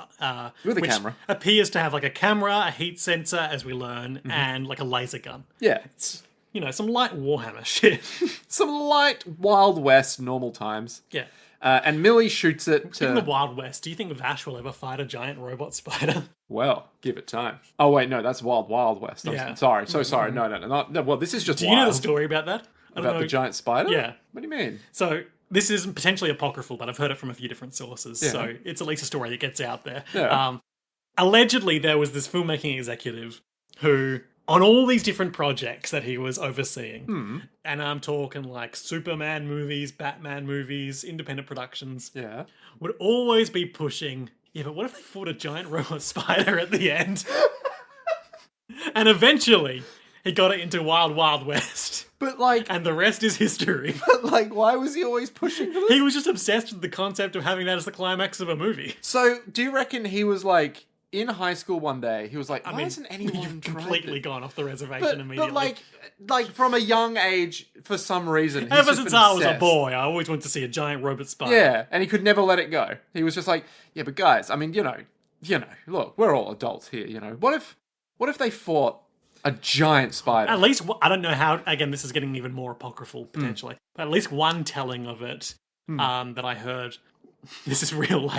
With a which camera. appears to have like a camera, a heat sensor, as we learn, and like a laser gun. Yeah. It's, some light Warhammer shit. Some light Wild West normal times. Yeah. And Millie shoots it In the to... Wild West, do you think Vash will ever fight a giant robot spider? Well, give it time. Oh, wait, no, that's Wild West. I'm Yeah. sorry. So sorry. No. Well, this is just Do you know wild. the story about that? I don't About know. the giant spider? Yeah. What do you mean? So this is potentially apocryphal, but I've heard it from a few different sources. Yeah. So it's at least a story that gets out there. Yeah. Allegedly, there was this filmmaking executive who, on all these different projects that he was overseeing, and I'm talking like Superman movies, Batman movies, independent productions, Yeah. would always be pushing, yeah, but what if they fought a giant robot spider at the end? And eventually, he got it into Wild Wild West. But, And the rest is history. why was he always pushing for this? He was just obsessed with the concept of having that as the climax of a movie. So, do you reckon he was, in high school one day, he was like, why hasn't anyone you've tried completely this? gone off the reservation But immediately. from a young age, for some reason, he's Ever just since been I was a obsessed. boy, I always wanted to see a giant robot spider. Yeah, and he could never let it go. He was just like, yeah, but guys, I mean, look, we're all adults here, What if they fought a giant spider? At least, I don't know how, again, this is getting even more apocryphal, potentially, but at least one telling of it that I heard, this is real,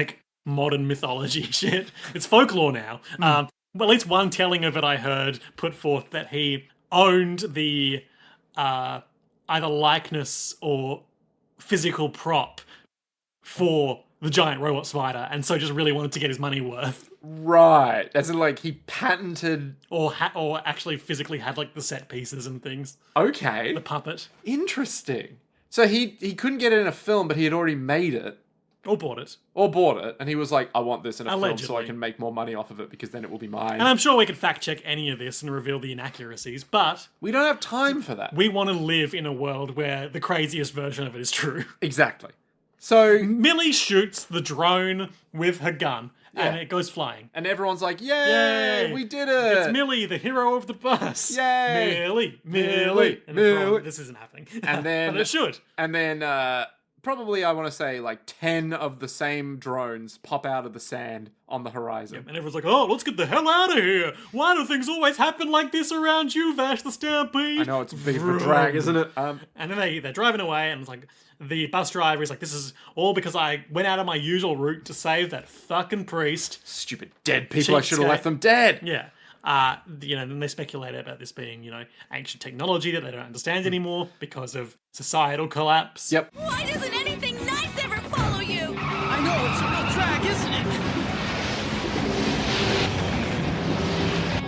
modern mythology shit. It's folklore now. But at least one telling of it I heard put forth that he owned the either likeness or physical prop for the giant robot spider, and so just really wanted to get his money worth. Right. As in, he patented... Or actually physically had, the set pieces and things. Okay. The puppet. Interesting. So he couldn't get it in a film, but he had already made it. Or bought it. Or bought it, and he was like, I want this in a film so I Allegedly. can make more money off of it because then it will be mine. And I'm sure we could fact check any of this and reveal the inaccuracies, but We don't have time for that. we want to live in a world where the craziest version of it is true. Exactly. So, Millie shoots the drone with her gun, and it goes flying. and everyone's like, yay, we did it. It's Millie, the hero of the bus. Yay. Millie. Millie. And everyone, Millie. this isn't happening. And then- but it should. And then, probably, I want to say, like, 10 of the same drones pop out of the sand on the horizon. And everyone's like, oh, let's get the hell out of here. Why do things always happen like this around you, Vash the Stampede? I know, it's a bit of a drag, isn't it? And then they're driving away, and it's like, the bus driver is like, this is all because I went out of my usual route to save that fucking priest. Stupid dead people, I should have Cheapskate. left them dead. Yeah. Then they speculate about this being, ancient technology that they don't understand anymore because of societal collapse. Yep. Why doesn't anything nice ever follow you? I know, it's a real drag, isn't it?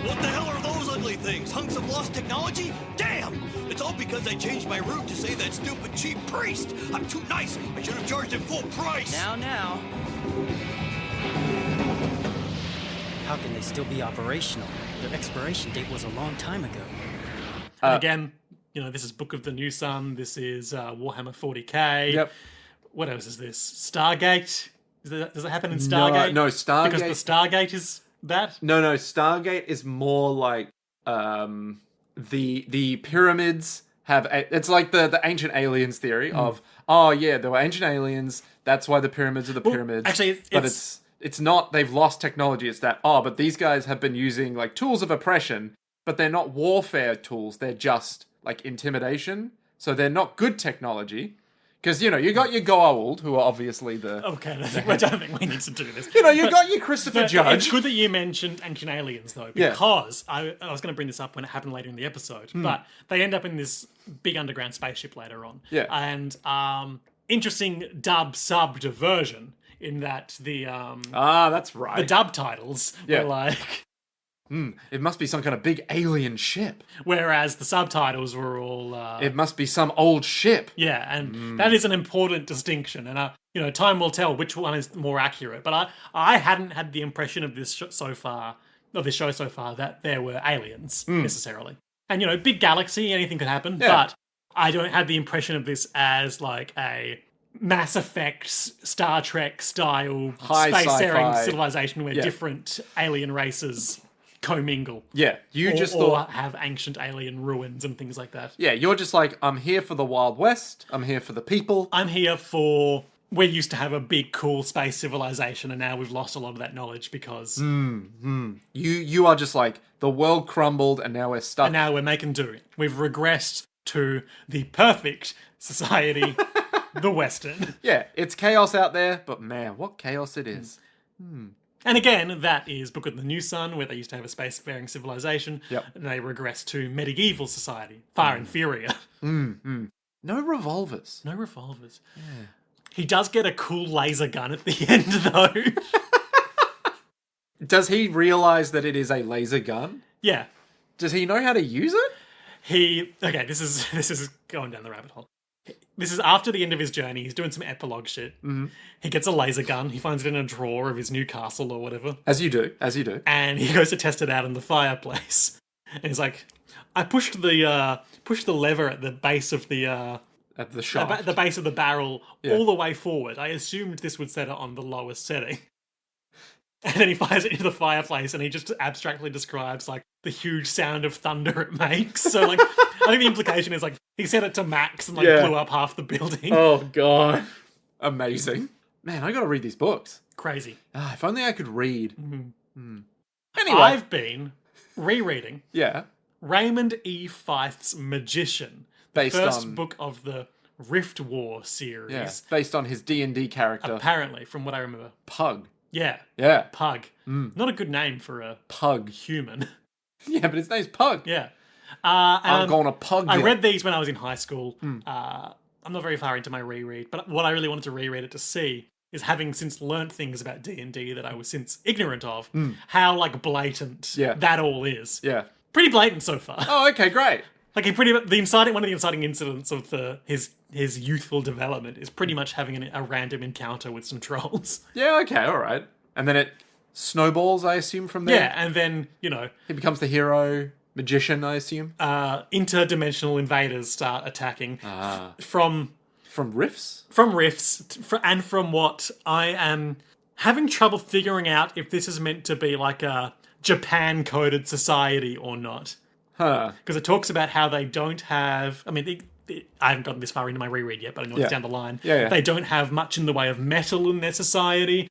What the hell are those ugly things? Hunks of lost technology? Damn! It's all because I changed my route to save that stupid cheap priest. I'm too nice. I should have charged him full price. Now. How can they still be operational? Their expiration date was a long time ago. And again, this is Book of the New Sun. This is Warhammer 40k. Yep. What else is this? Stargate? Does that happen in Stargate? No, Stargate. Because the Stargate is that? No, Stargate is more like the pyramids have it's like the ancient aliens theory of there were ancient aliens, that's why the pyramids are the pyramids. Actually, but it's not they've lost technology, it's that but these guys have been using like tools of oppression, but they're not warfare tools, they're just like intimidation. So they're not good technology. Because, you got your Goa'uld, who are obviously the... Okay, I don't think we need to do this. You got your Christopher Judge. It's good that you mentioned Ancient Aliens, though, because I was going to bring this up when it happened later in the episode, but they end up in this big underground spaceship later on. Yeah. And interesting dub-subbed version in that the... that's right. The dub titles were like... It must be some kind of big alien ship. Whereas the subtitles were all... It must be some old ship. Yeah, and that is an important distinction. And, time will tell which one is more accurate. But I hadn't had the impression of this show so far, that there were aliens, necessarily. And, big galaxy, anything could happen. Yeah. But I don't have the impression of this as, like, a Mass Effect, Star Trek style High space-faring sci-fi. civilization where different alien races commingle. Yeah, you or, just or thought... have ancient alien ruins and things like that. Yeah, you're just like, I'm here for the Wild West. I'm here for the people. I'm here for... We used to have a big, cool space civilization, and now we've lost a lot of that knowledge because... You are just like, the world crumbled and now we're stuck. And now we're making do. We've regressed to the perfect society, the Western. Yeah, it's chaos out there, but man, what chaos it is. And again, that is Book of the New Sun, where they used to have a spacefaring civilization. Yep. And they regress to medieval society. Far inferior. No revolvers. No revolvers. Yeah. He does get a cool laser gun at the end, though. Does he realize that it is a laser gun? Yeah. Does he know how to use it? Okay, this is going down the rabbit hole. This is after the end of his journey. He's doing some epilogue shit. Mm-hmm. He gets a laser gun. He finds it in a drawer of his new castle or whatever. As you do. And he goes to test it out in the fireplace. And he's like, I pushed the lever at the base of the At the shaft. the base of the barrel all the way forward. I assumed this would set it on the lowest setting. And then he fires it into the fireplace, and he just abstractly describes like the huge sound of thunder it makes. So like, I think the implication is like he set it to max and like blew up half the building. Oh god, amazing! Man, I gotta read these books. Crazy. If only I could read. Anyway, I've been rereading yeah, Raymond E. Feith's Magician, the Based first on- book of the Rift War series. yeah, based on his D&D character, Apparently, from what I remember. Pug. Yeah. Yeah, Pug. Not a good name for a Pug. human. Yeah, but his name's Pug. Yeah. I'm gonna pug I you. read these when I was in high school. I'm not very far into my reread, but what I really wanted to reread it to see is, having since learnt things about D&D that I was since ignorant of, how like blatant that all is. Yeah. Pretty blatant so far. Oh, okay, great. Like one of the inciting incidents of his youthful development is pretty much having a random encounter with some trolls. Yeah, okay, all right. And then it snowballs, I assume, from there. Yeah, and then He becomes the hero magician, I assume. interdimensional invaders start attacking from From riffs? From riffs, and from what I am having trouble figuring out if this is meant to be like a Japan-coded society or not. Huh. Because it talks about how they don't have... I mean, I haven't gotten this far into my reread yet, but I know Yeah. it's down the line. Yeah. They don't have much in the way of metal in their society.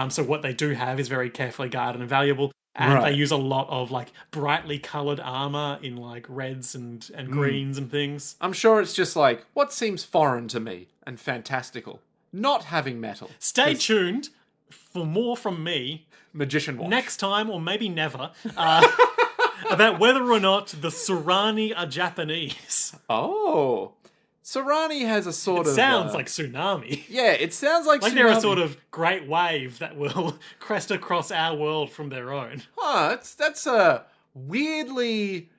So what they do have is very carefully guarded and valuable. And Right. they use a lot of like brightly coloured armour in like reds and greens and things. I'm sure it's just like, what seems foreign to me and fantastical? Not having metal. Stay tuned for more from me Magician watch. next time, or maybe never, about whether or not the Surani are Japanese. Oh. Sarani has a sort It of... sounds like tsunami. Yeah, it sounds like Like they're a tsunami. sort of great wave that will crest across our world from their own. Huh, that's a weirdly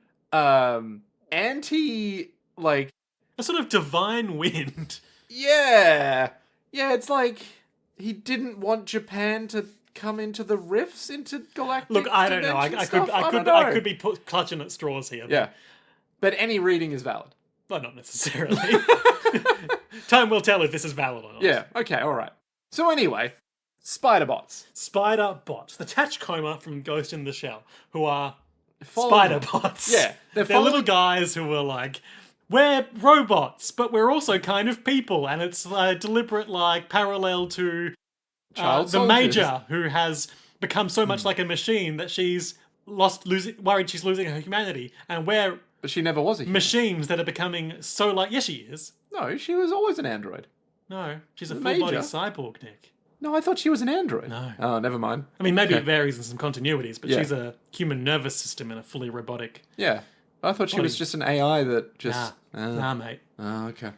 anti, like... A sort of divine wind. Yeah. Yeah, it's like he didn't want Japan to come into the rifts into galactic Look, I don't know. I dimension stuff. could don't know. I could be clutching at straws here. Yeah. But any reading is valid. But not necessarily. Time will tell if this is valid or not. Yeah, okay, alright. So anyway, spider bots. Spider bots. The Tachkoma from Ghost in the Shell, who are Following- spider bots. Yeah, They're following- little guys who are like, we're robots, but we're also kind of people. And it's a deliberate like parallel to Child the soldiers. Major, who has become so much like a machine that she's worried she's losing her humanity. And we're But she never was a human. machines that are becoming so like... Yes, she is. No, she was always an android. No, she's a The full-body Major? cyborg, Nick. No, I thought she was an android. No. Oh, never mind. I mean, maybe Okay. it varies in some continuities, but Yeah. she's a human nervous system and a fully robotic... Yeah. I thought she Body. was just an AI that just... Nah, mate. Oh, okay.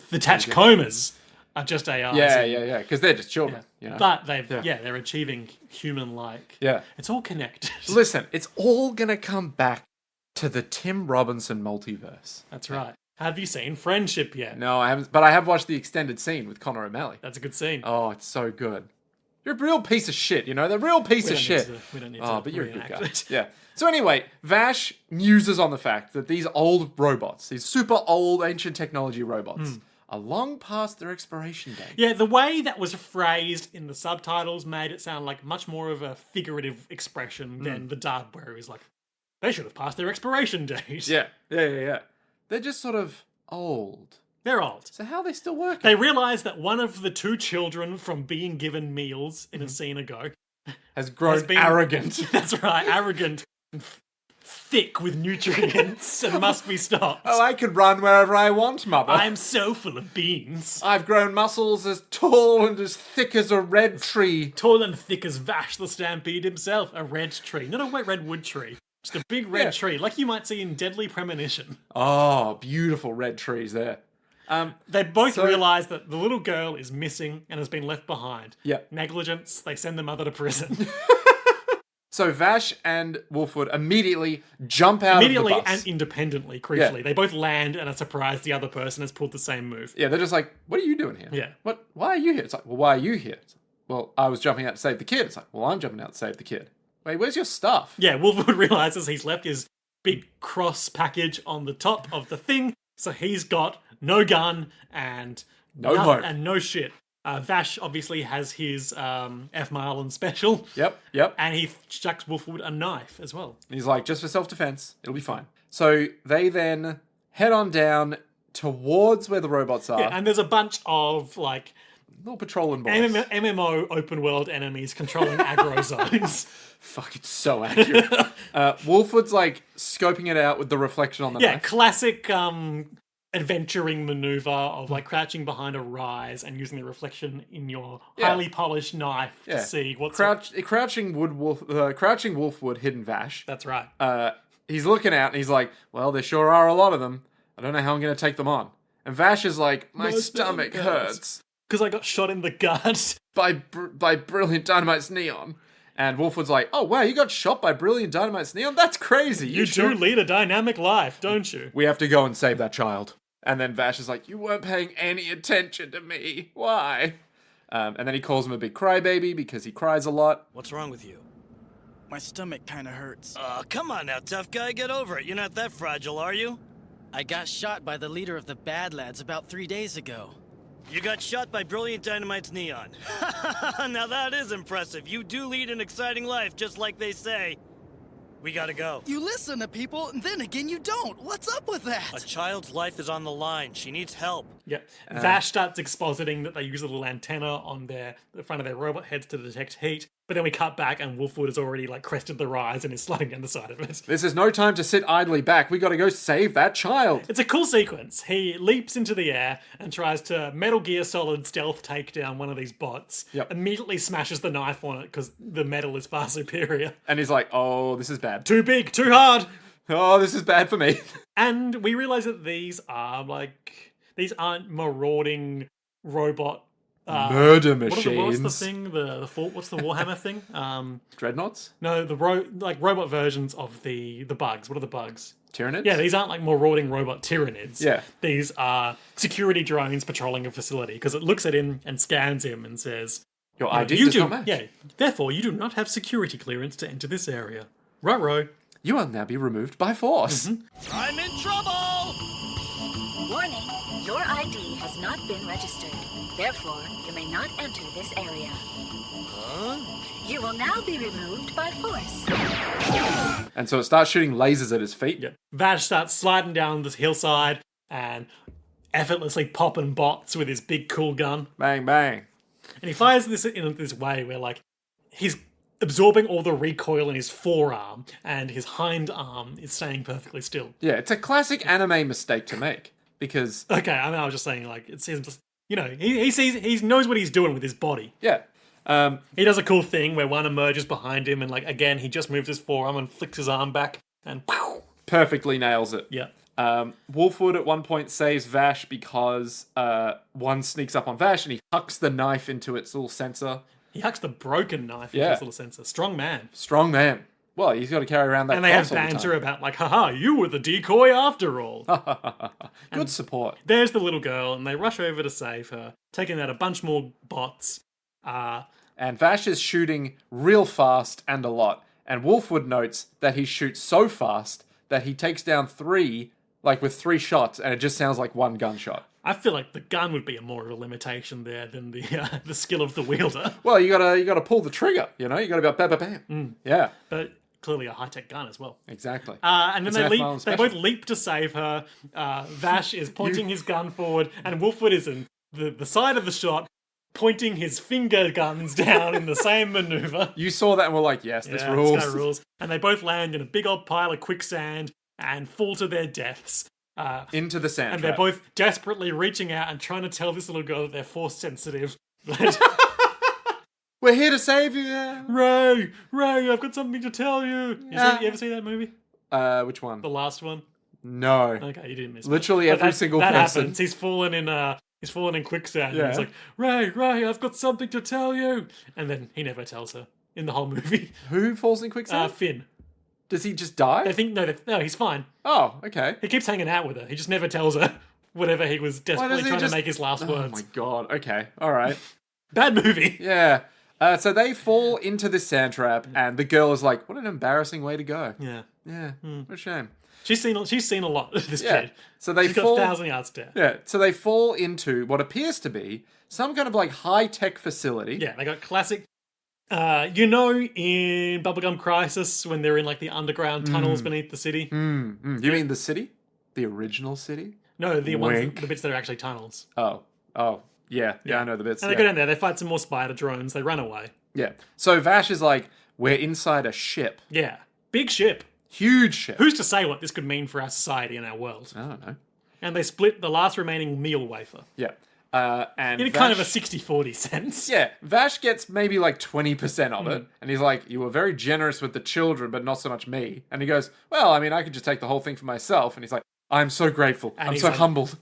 The Tachkomas are just AIs. Yeah, because they're just children. You know? But they're achieving human-like... Yeah. It's all connected. Listen, it's all gonna come back to the Tim Robinson multiverse. That's right. Have you seen Friendship yet? No, I haven't, but I have watched the extended scene with Connor O'Malley. That's a good scene. Oh, it's so good. You're a real piece of shit, you know? They're a real piece We of don't shit. need to- we don't need Oh, to but you're a good reenact guy. it. Yeah. So anyway, Vash muses on the fact that these old robots, these super old ancient technology robots, are long past their expiration date. Yeah, the way that was phrased in the subtitles made it sound like much more of a figurative expression than the dub, where it was like, they should have passed their expiration date. Yeah. They're just sort of old. They're old. So how are they still working? They realise that one of the two children from being given meals in a scene ago Has grown has been arrogant. That's right, arrogant and thick with nutrients and must be stopped. Oh, I could run wherever I want, mother. I'm so full of beans. I've grown muscles as tall and as thick as a red tree. Tall and thick as Vash the Stampede himself. A red tree. Not a redwood tree. Just a big red Yeah. tree, like you might see in Deadly Premonition. Oh, beautiful red trees there. They both So- realise that the little girl is missing and has been left behind. Yeah. Negligence, they send the mother to prison. So Vash and Wolfwood immediately jump out Immediately of the bus. and independently, crucially. Yeah. They both land and are surprised the other person has pulled the same move. Yeah, they're just like, what are you doing here? Yeah. What? Why are you here? It's like, well, why are you here? It's like, well, I was jumping out to save the kid. It's like, well, I'm jumping out to save the kid. Wait, where's your stuff? Yeah, Wolfwood realises he's left his big cross package on the top of the thing, so he's got no gun and No hope. and no shit. Vash obviously has his F. Marlin special, Yep. and he chucks Wolfwood a knife as well. And he's like, just for self-defense, it'll be fine. So they then head on down towards where the robots are. Yeah, and there's a bunch of like Little patrolling boys. MMO open world enemies controlling aggro zones. Fuck, it's so accurate. Wolfwood's like scoping it out with the reflection on the Yeah, knife. classic adventuring maneuver of like crouching behind a rise and using the reflection in your highly polished knife to see what's Crouching Wolfwood, hidden Vash. That's right. He's looking out and he's like, well, there sure are a lot of them. I don't know how I'm going to take them on. And Vash is like, my stomach hurts Because I got shot in the gut. by Brilliant Dynamite's neon. And Wolfwood's like, oh, wow, you got shot by Brilliant Dynamite's neon? That's crazy. You do lead a dynamic life, don't you? We have to go and save that child. And then Vash is like, you weren't paying any attention to me. Why? And then he calls him a big crybaby because he cries a lot. What's wrong with you? My stomach kinda hurts. Oh, come on now, tough guy, get over it. You're not that fragile, are you? I got shot by the leader of the Bad Lads about 3 days ago. You got shot by Brilliant Dynamite's neon. Now that is impressive. You do lead an exciting life, just like they say. We gotta go. You listen to people, and then again you don't. What's up with that? A child's life is on the line. She needs help. Yep. Vash starts expositing that they use a little antenna on the front of their robot heads to detect heat. But then we cut back and Wolfwood has already crested the rise and is sliding down the side of it. This is no time to sit idly back. We gotta go save that child. It's a cool sequence. He leaps into the air and tries to Metal Gear Solid stealth take down one of these bots. Yep. Immediately smashes the knife on it because the metal is far superior. And he's like, oh, this is bad. Too big, too hard. Oh, this is bad for me. And we realize that these aren't marauding robot Murder machines. What's the thing? What's the Warhammer thing? Dreadnoughts? No, the robot versions of the bugs. What are the bugs? Tyranids? Yeah, these aren't marauding robot Tyranids. Yeah. These are security drones patrolling a facility because it looks at him and scans him and says, Your ID does not match. Yeah, therefore you do not have security clearance to enter this area. Ruh-roh. You will now be removed by force. I'm in trouble! Warning, your ID has not been registered. Therefore, you may not enter this area. You will now be removed by force. And so it starts shooting lasers at his feet. Yeah. Vash starts sliding down this hillside and effortlessly popping bots with his big cool gun. Bang, bang. And he fires this in this way where he's absorbing all the recoil in his forearm and his hind arm is staying perfectly still. Yeah, it's a classic anime mistake to make. Because... Okay, I was just saying, it seems... he knows what he's doing with his body. Yeah. He does a cool thing where one emerges behind him and, again, he just moves his forearm and flicks his arm back and... Perfectly nails it. Yeah. Wolfwood at one point saves Vash because one sneaks up on Vash and he hucks the knife into its little sensor. He hucks the broken knife into his little sensor. Strong man. Strong man. Well, he's got to carry around that. And they have cross all the banter time. about haha, you were the decoy after all. Good support. There's the little girl, and they rush over to save her, taking out a bunch more bots. And Vash is shooting real fast and a lot. And Wolfwood notes that he shoots so fast that he takes down 3, with 3 shots, and it just sounds like 1 gunshot. I feel like the gun would be more of a limitation there than the skill of the wielder. Well, you gotta pull the trigger, You gotta be like, bam, bam, bam. Yeah. But clearly a high-tech gun as well. Exactly. And then It's they both leap to save her. Vash is pointing his gun forward, and Wolfwood is in the side of the shot, pointing his finger guns down in the same maneuver. You saw that and were like, yes, this Yeah, rules. This guy rules. And they both land in a big old pile of quicksand and fall to their deaths. Into the sand And trap. they're both desperately reaching out and trying to tell this little girl that they're force sensitive. We're here to save you. Ray, I've got something to tell you. You ever see that movie? Which one? The last one? No. Okay, you didn't miss Literally much. But every single that person. happens. He's fallen in quicksand. Yeah. And he's like, Ray, I've got something to tell you. And then he never tells her in the whole movie. Who falls in quicksand? Finn. Does he just die? They think no, he's fine. Oh, okay. He keeps hanging out with her. He just never tells her whatever he was desperately trying to make his last Oh words. my god. Okay. All right. Bad movie. Yeah. So they fall into this sand trap, and the girl is like, "What an embarrassing way to go." Yeah. Yeah. What a shame. She's seen a lot of this Yeah. kid. So they She's fall. got 1,000 yards stare. Yeah. So they fall into what appears to be some kind of high tech facility. Yeah, they got classic. In Bubblegum Crisis, when they're in the underground tunnels beneath the city. You mean the city? The original city? No, the Wink. bits that are actually tunnels. Oh. Yeah. I know the bits. And they go down there, they fight some more spider drones, they run away. Yeah. So Vash is like, we're inside a ship. Yeah. Big ship. Huge ship. Who's to say what this could mean for our society and our world? I don't know. And they split the last remaining meal wafer. Yeah. And In kind of a 60-40 sense. Yeah, Vash gets maybe 20% of it, and he's like, "You were very generous with the children, but not so much me." And he goes, "Well, I mean, I could just take the whole thing for myself." And he's like, "I'm so grateful. And I'm he's so like- humbled."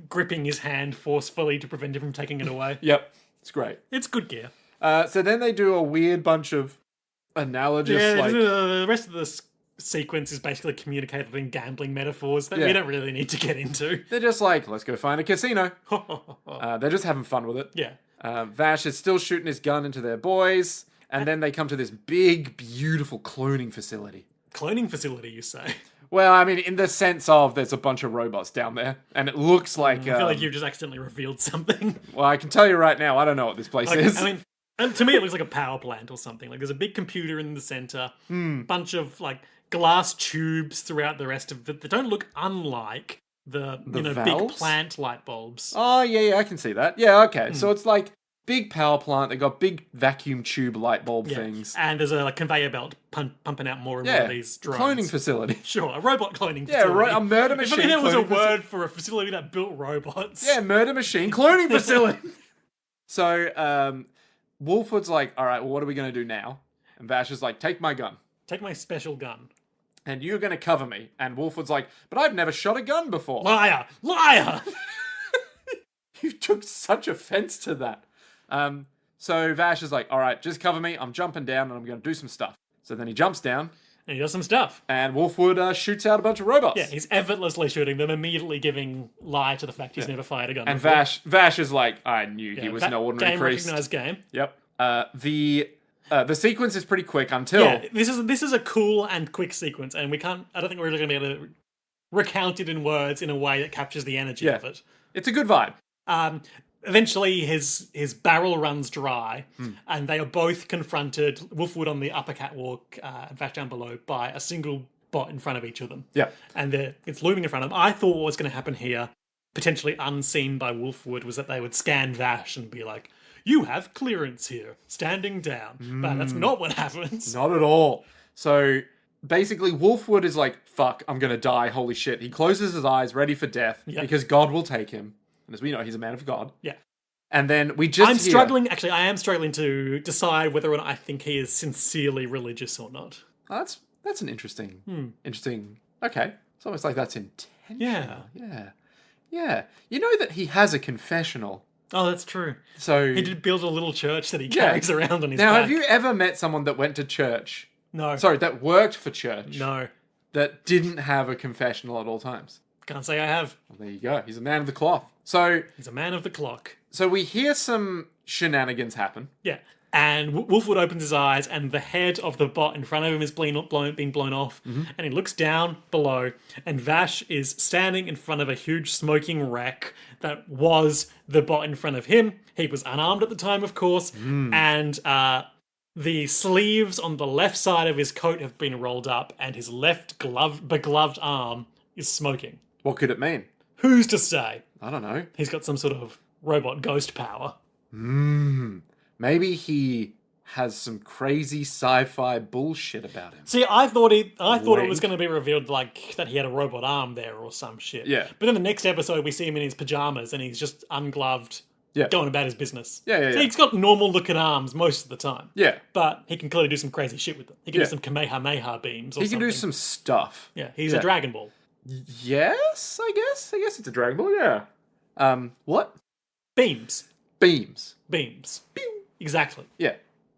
Gripping his hand forcefully to prevent him from taking it away. Yep, it's great. It's good gear. So then they do a weird bunch of analogous, The rest of the sequence is basically communicated in gambling metaphors that we don't really need to get into. they're just like, "Let's go find a casino." They're just having fun with it. Yeah. Vash is still shooting his gun into their boys, and then they come to this big, beautiful cloning facility. Cloning facility, you say? Well, I mean, in the sense of there's a bunch of robots down there, and it looks like... I feel like you've just accidentally revealed something. Well, I can tell you right now, I don't know what this place is. I mean, and to me, it looks like a power plant or something. Like there's a big computer in the center, bunch of like glass tubes throughout the rest of it that don't look unlike the big valves? plant light bulbs. Oh, yeah, I can see that. Yeah, okay. So it's like big power plant. They got big vacuum tube light bulb things. And there's a like, conveyor belt pumping out more and more of these drones. Cloning facility. Sure, a robot cloning Yeah, facility. a murder machine. If only there was a cloning facility. word for a facility that built robots. Yeah, murder machine cloning facility. So, Wolfwood's like, all right, well, what are we going to do now? And Vash is like, take my gun. Take my special gun. And you're going to cover me. And Wolfwood's like, but I've never shot a gun before. Liar! Liar! You took such offense to that. So Vash is like, all right, just cover me. I'm jumping down and I'm going to do some stuff. So then he jumps down. And he does some stuff. And Wolfwood shoots out a bunch of robots. Yeah, he's effortlessly shooting them, immediately giving lie to the fact he's never fired a gun And before. Vash is like, I knew he was no ordinary game priest. recognized game. Yep. The sequence is pretty quick until... Yeah, this is a cool and quick sequence, and I don't think we're really going to be able to recount it in words in a way that captures the energy of it. It's a good vibe. Eventually, his barrel runs dry, and they are both confronted, Wolfwood on the upper catwalk, and Vash down below, by a single bot in front of each of them. Yeah. And it's looming in front of them. I thought what was going to happen here, potentially unseen by Wolfwood, was that they would scan Vash and be like, you have clearance here, standing down. But that's not what happens. Not at all. So basically, Wolfwood is like, fuck, I'm going to die. Holy shit. He closes his eyes, ready for death, because God will take him. And as we know, he's a man of God. Yeah. And then we just I am struggling to decide whether or not I think he is sincerely religious or not. Oh, that's an interesting. Okay. It's almost like that's intentional. Yeah. You know that he has a confessional. Oh, that's true. So he did build a little church that he carries around on his now, back. have you ever met someone that went to church? No. Sorry, that worked for church. No. That didn't have a confessional at all times. Can't say I have. Well, there you go. He's a man of the cloth. So He's a man of the clock. So we hear some shenanigans happen. Yeah. And Wolfwood opens his eyes, and the head of the bot in front of him is being blown off. And he looks down below, and Vash is standing in front of a huge smoking wreck that was the bot in front of him. He was unarmed at the time, of course, and the sleeves on the left side of his coat have been rolled up, and his left begloved arm is smoking. What could it mean? Who's to say? I don't know. He's got some sort of robot ghost power. Maybe he has some crazy sci-fi bullshit about him. See, I thought it was Wink. going to be revealed like that he had a robot arm there or some shit. Yeah. But in the next episode, we see him in his pajamas and he's just ungloved, going about his business. Yeah. So he's got normal looking arms most of the time. Yeah. But he can clearly do some crazy shit with them. He can Yeah. do some Kamehameha beams or He something. can do some stuff. Yeah, he's a Dragon Ball. Yes, I guess. I guess it's a Dragon Ball, yeah. What? Beams. Beams. Pew. Exactly. Yeah.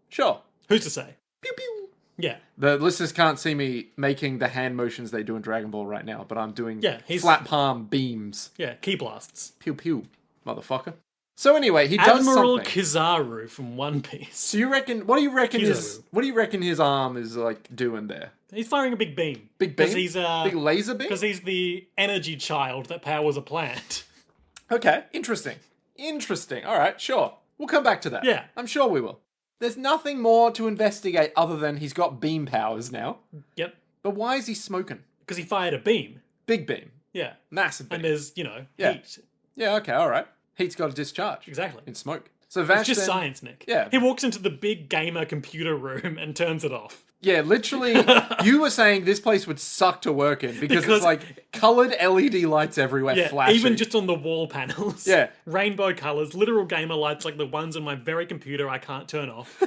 Sure. Who's to say? Pew pew. Yeah. The listeners can't see me making the hand motions they do in Dragon Ball right now, but I'm doing he's- flat palm beams. Yeah, key blasts. Pew pew, motherfucker. So anyway, he does Admiral something. Kizaru from One Piece. So you reckon? What do you reckon Kizaru. his arm is like doing there? He's firing a big beam. Big beam. Because he's big laser beam. Because he's the energy child that powers a plant. Okay, interesting. All right, sure. We'll come back to that. Yeah. I'm sure we will. There's nothing more to investigate other than he's got beam powers now. Yep. But why is he smoking? Because he fired a beam. Big beam. Yeah. Massive beam. And there's, Yeah. heat. Yeah, okay, all right. Heat's got to discharge. Exactly. In smoke. So Vash It's just then- science, Nick. Yeah. He walks into the big gamer computer room and turns it off. Yeah, literally, you were saying this place would suck to work in because Because- it's like coloured LED lights everywhere Yeah, flashing. even just on the wall panels. Yeah. Rainbow colours, literal gamer lights like the ones on my very computer I can't turn off.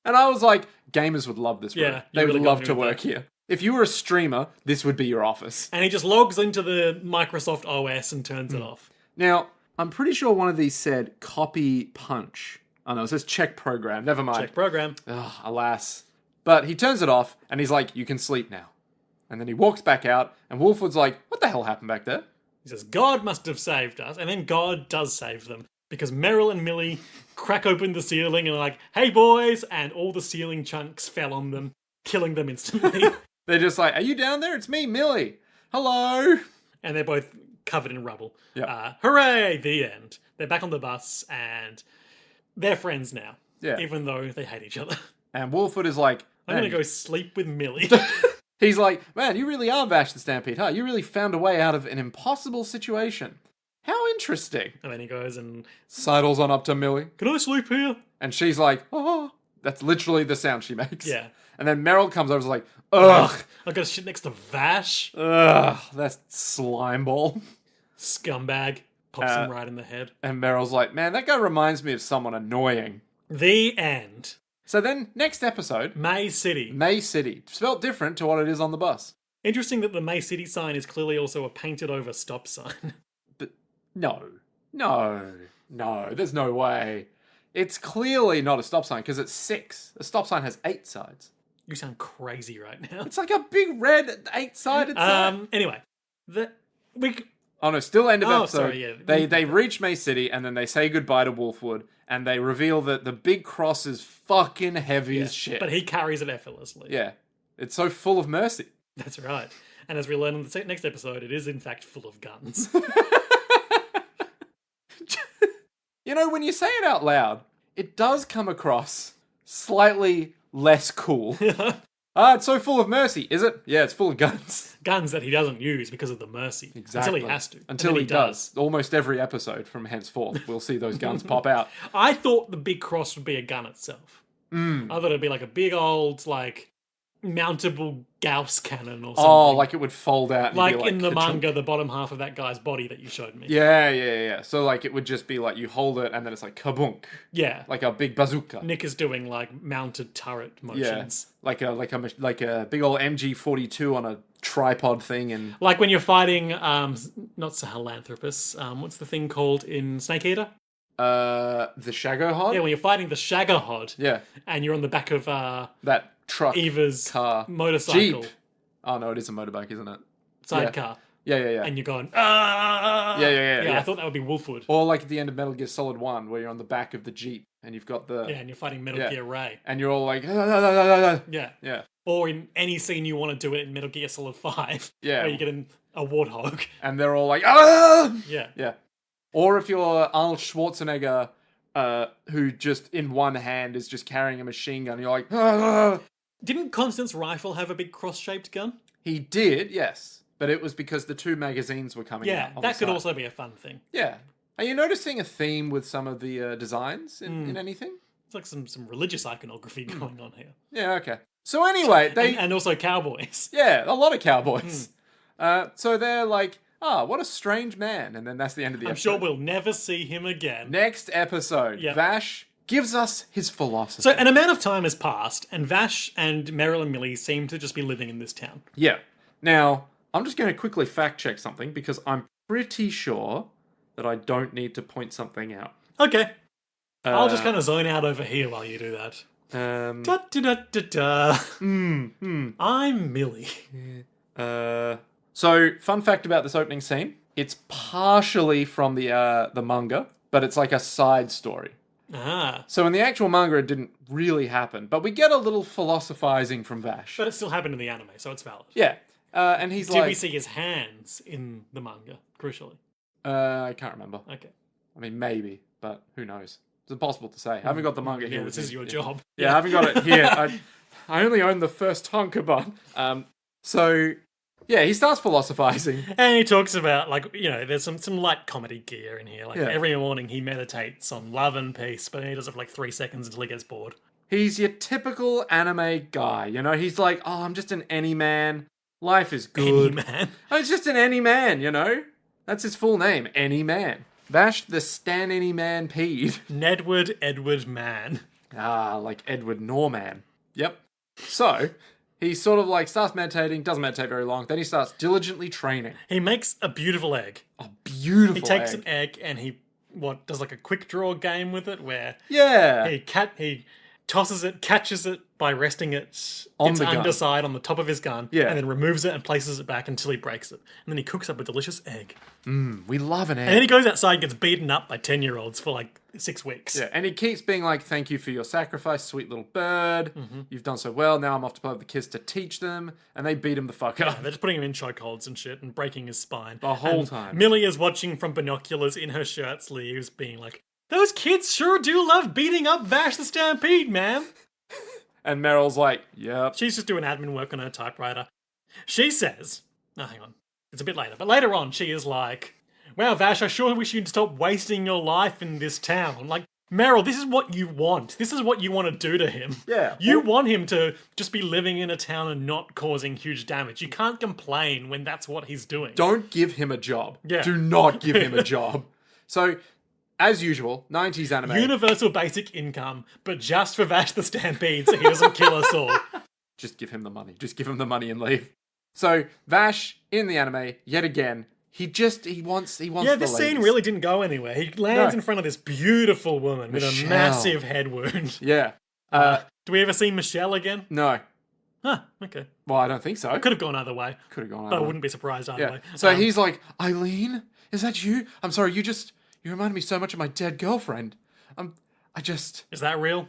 And I was like, gamers would love this room. Yeah, you They would really got love me to with work that. here. If you were a streamer, this would be your office. And he just logs into the Microsoft OS and turns it off. Now, I'm pretty sure one of these said copy punch. Oh no, it says check program. Never mind. Check program. Ugh, alas. But he turns it off and he's like, you can sleep now. And then he walks back out and Wolfwood's like, what the hell happened back there? He says, God must have saved us. And then God does save them. Because Meryl and Millie crack open the ceiling and are like, hey boys! And all the ceiling chunks fell on them, killing them instantly. They're just like, are you down there? It's me, Millie. Hello. And they're both covered in rubble. Yeah. Hooray! The end. They're back on the bus and they're friends now. Yeah. Even though they hate each other. And Wolfwood is like, I'm man, gonna go sleep with Millie. he's like, man, you really are Vash the Stampede, huh? You really found a way out of an impossible situation. How interesting. And then he goes and, Sidles on up to Millie. can I sleep here? And she's like, oh. That's literally the sound she makes. Yeah. And then Meryl comes over and is like, ugh. I've got to shit next to Vash. Ugh. That's slime ball. Scumbag. Pops him right in the head. And Meryl's like, man, that guy reminds me of someone annoying. The end. So then, next episode, May City. May City. Spelt different to what it is on the bus. Interesting that the May City sign is clearly also a painted over stop sign. But no, there's no way. It's clearly not a stop sign because it's 6. A stop sign has 8 sides. You sound crazy right now. It's like a big red 8-sided sign. Anyway, Oh no, still end of Oh, episode. sorry, yeah. They reach May City and then they say goodbye to Wolfwood and they reveal that the big cross is fucking heavy as shit. but he carries it effortlessly. Yeah. It's so full of mercy. That's right. And as we learn in the next episode, it is in fact full of guns. You know, when you say it out loud, it does come across slightly less cool. It's so full of mercy. Is it? Yeah, it's full of guns. Guns that he doesn't use because of the mercy. Exactly. Until he has to. Until And then he does. Almost every episode from henceforth, we'll see those guns pop out. I thought the big cross would be a gun itself. I thought it'd be like a big old, like, mountable Gauss cannon or something. Oh, like it would fold out. And like be like in the ka-chunk. manga, the bottom half of that guy's body that you showed me. Yeah. So like it would just be like you hold it and then it's like kabunk, Yeah. like a big bazooka. Nick is doing like mounted turret Yeah, motions. like a big old MG42 on a tripod thing and Like when you're fighting, not Sahelanthropus, what's the thing called in Snake Eater? the Shagohod. Yeah, when you're fighting the Shagahod. Yeah, And you're on the back of that truck Eva's car motorcycle. Jeep. Oh no, it is a motorbike, isn't it? Sidecar. Yeah. And you're going, ah! Yeah. I thought that would be Wolfwood. Or like at the end of Metal Gear Solid 1, where you're on the back of the Jeep and you've got the Yeah, and you're fighting Metal Yeah. Gear Ray. and you're all like Yeah. yeah. Or in any scene you want to do it in Metal Gear Solid 5. Yeah. Where you get a warthog. And they're all like ah! Yeah. Yeah. Or if you're Arnold Schwarzenegger, who just in one hand is just carrying a machine gun, you're like, ah! Didn't Constance Rifle have a big cross-shaped gun? He did, yes. But it was because the 2 magazines were coming out. Yeah, on that the could side. also be a fun thing. Yeah. Are you noticing a theme with some of the designs in anything? It's like some religious iconography going on here. Yeah, okay. So anyway, they... And also cowboys. Yeah, a lot of cowboys. So they're like, what a strange man. And then that's the end of the I'm episode. sure we'll never see him again. Next episode, Yep. Vash gives us his philosophy. So an amount of time has passed, and Vash and Meryl and Millie seem to just be living in this town. Yeah. Now, I'm just going to quickly fact check something because I'm pretty sure that I don't need to point something out. Okay. I'll just kind of zone out over here while you do that. Da da da da da. I'm Millie. So, fun fact about this opening scene: it's partially from the manga, but it's like a side story. Ah. So in the actual manga, it didn't really happen, but we get a little philosophizing from Vash. But it still happened in the anime, so it's valid. Yeah, and he's Did like, we see his hands in the manga, crucially? I can't remember. Okay. I mean, maybe, but who knows? It's impossible to say. I haven't got the manga here. Yeah, with this is me. your job. Yeah, I haven't got it here. I only own the first Tonkaban. So, yeah, he starts philosophizing. And he talks about, like, you know, there's some light comedy gear in here. Like, Yeah. every morning he meditates on love and peace, but he does it for like 3 seconds until he gets bored. He's your typical anime guy, you know? He's like, I'm just an any man. Life is good. Man. It's just an any man, you know? That's his full name, Any Man. Vash the Stan Any Man peed. Nedward Edward Mann. Like Edward Norman. Yep. So, he sort of like starts meditating, doesn't meditate very long, then he starts diligently training. He makes a beautiful egg. A beautiful He takes egg. an egg and he does like a quick draw game with it where Yeah. he tosses it, catches it by resting its On the gun. underside on the top of his gun, Yeah. and then removes it and places it back until he breaks it. And then he cooks up a delicious egg. We love an egg. And then he goes outside and gets beaten up by 10-year-olds for like 6 weeks. Yeah, and he keeps being like, thank you for your sacrifice, sweet little bird. You've done so well. Now I'm off to play with the kids to teach them. And they beat him the fuck up. They're just putting him in chokeholds and shit and breaking his spine. The whole And time. Millie is watching from binoculars in her shirt sleeves, being like, those kids sure do love beating up Vash the Stampede, man. And Meryl's like, yep. She's just doing admin work on her typewriter. She says, oh, hang on. It's a bit later. But later on, she is like, wow, Vash, I sure wish you'd stop wasting your life in this town. Like, Meryl, this is what you want. This is what you want to do to him. Yeah. You want him to just be living in a town and not causing huge damage. You can't complain when that's what he's doing. Don't give him a job. Yeah. Do not give him a job. So, as usual, 90s anime. Universal basic income, but just for Vash the Stampede so he doesn't kill us all. Just give him the money. Just give him the money and leave. So, Vash, in the anime, yet again, he wants Yeah, this the scene ladies. really didn't go anywhere. He lands No. in front of this beautiful woman with a Michelle. massive head wound. Yeah. Do we ever see Michelle again? No. Huh, okay. Well, I don't think so. Could have gone either way, Could have gone but I either way. wouldn't be surprised either Yeah. way. So he's like, Eileen, is that you? I'm sorry, you reminded me so much of my dead girlfriend. Is that real?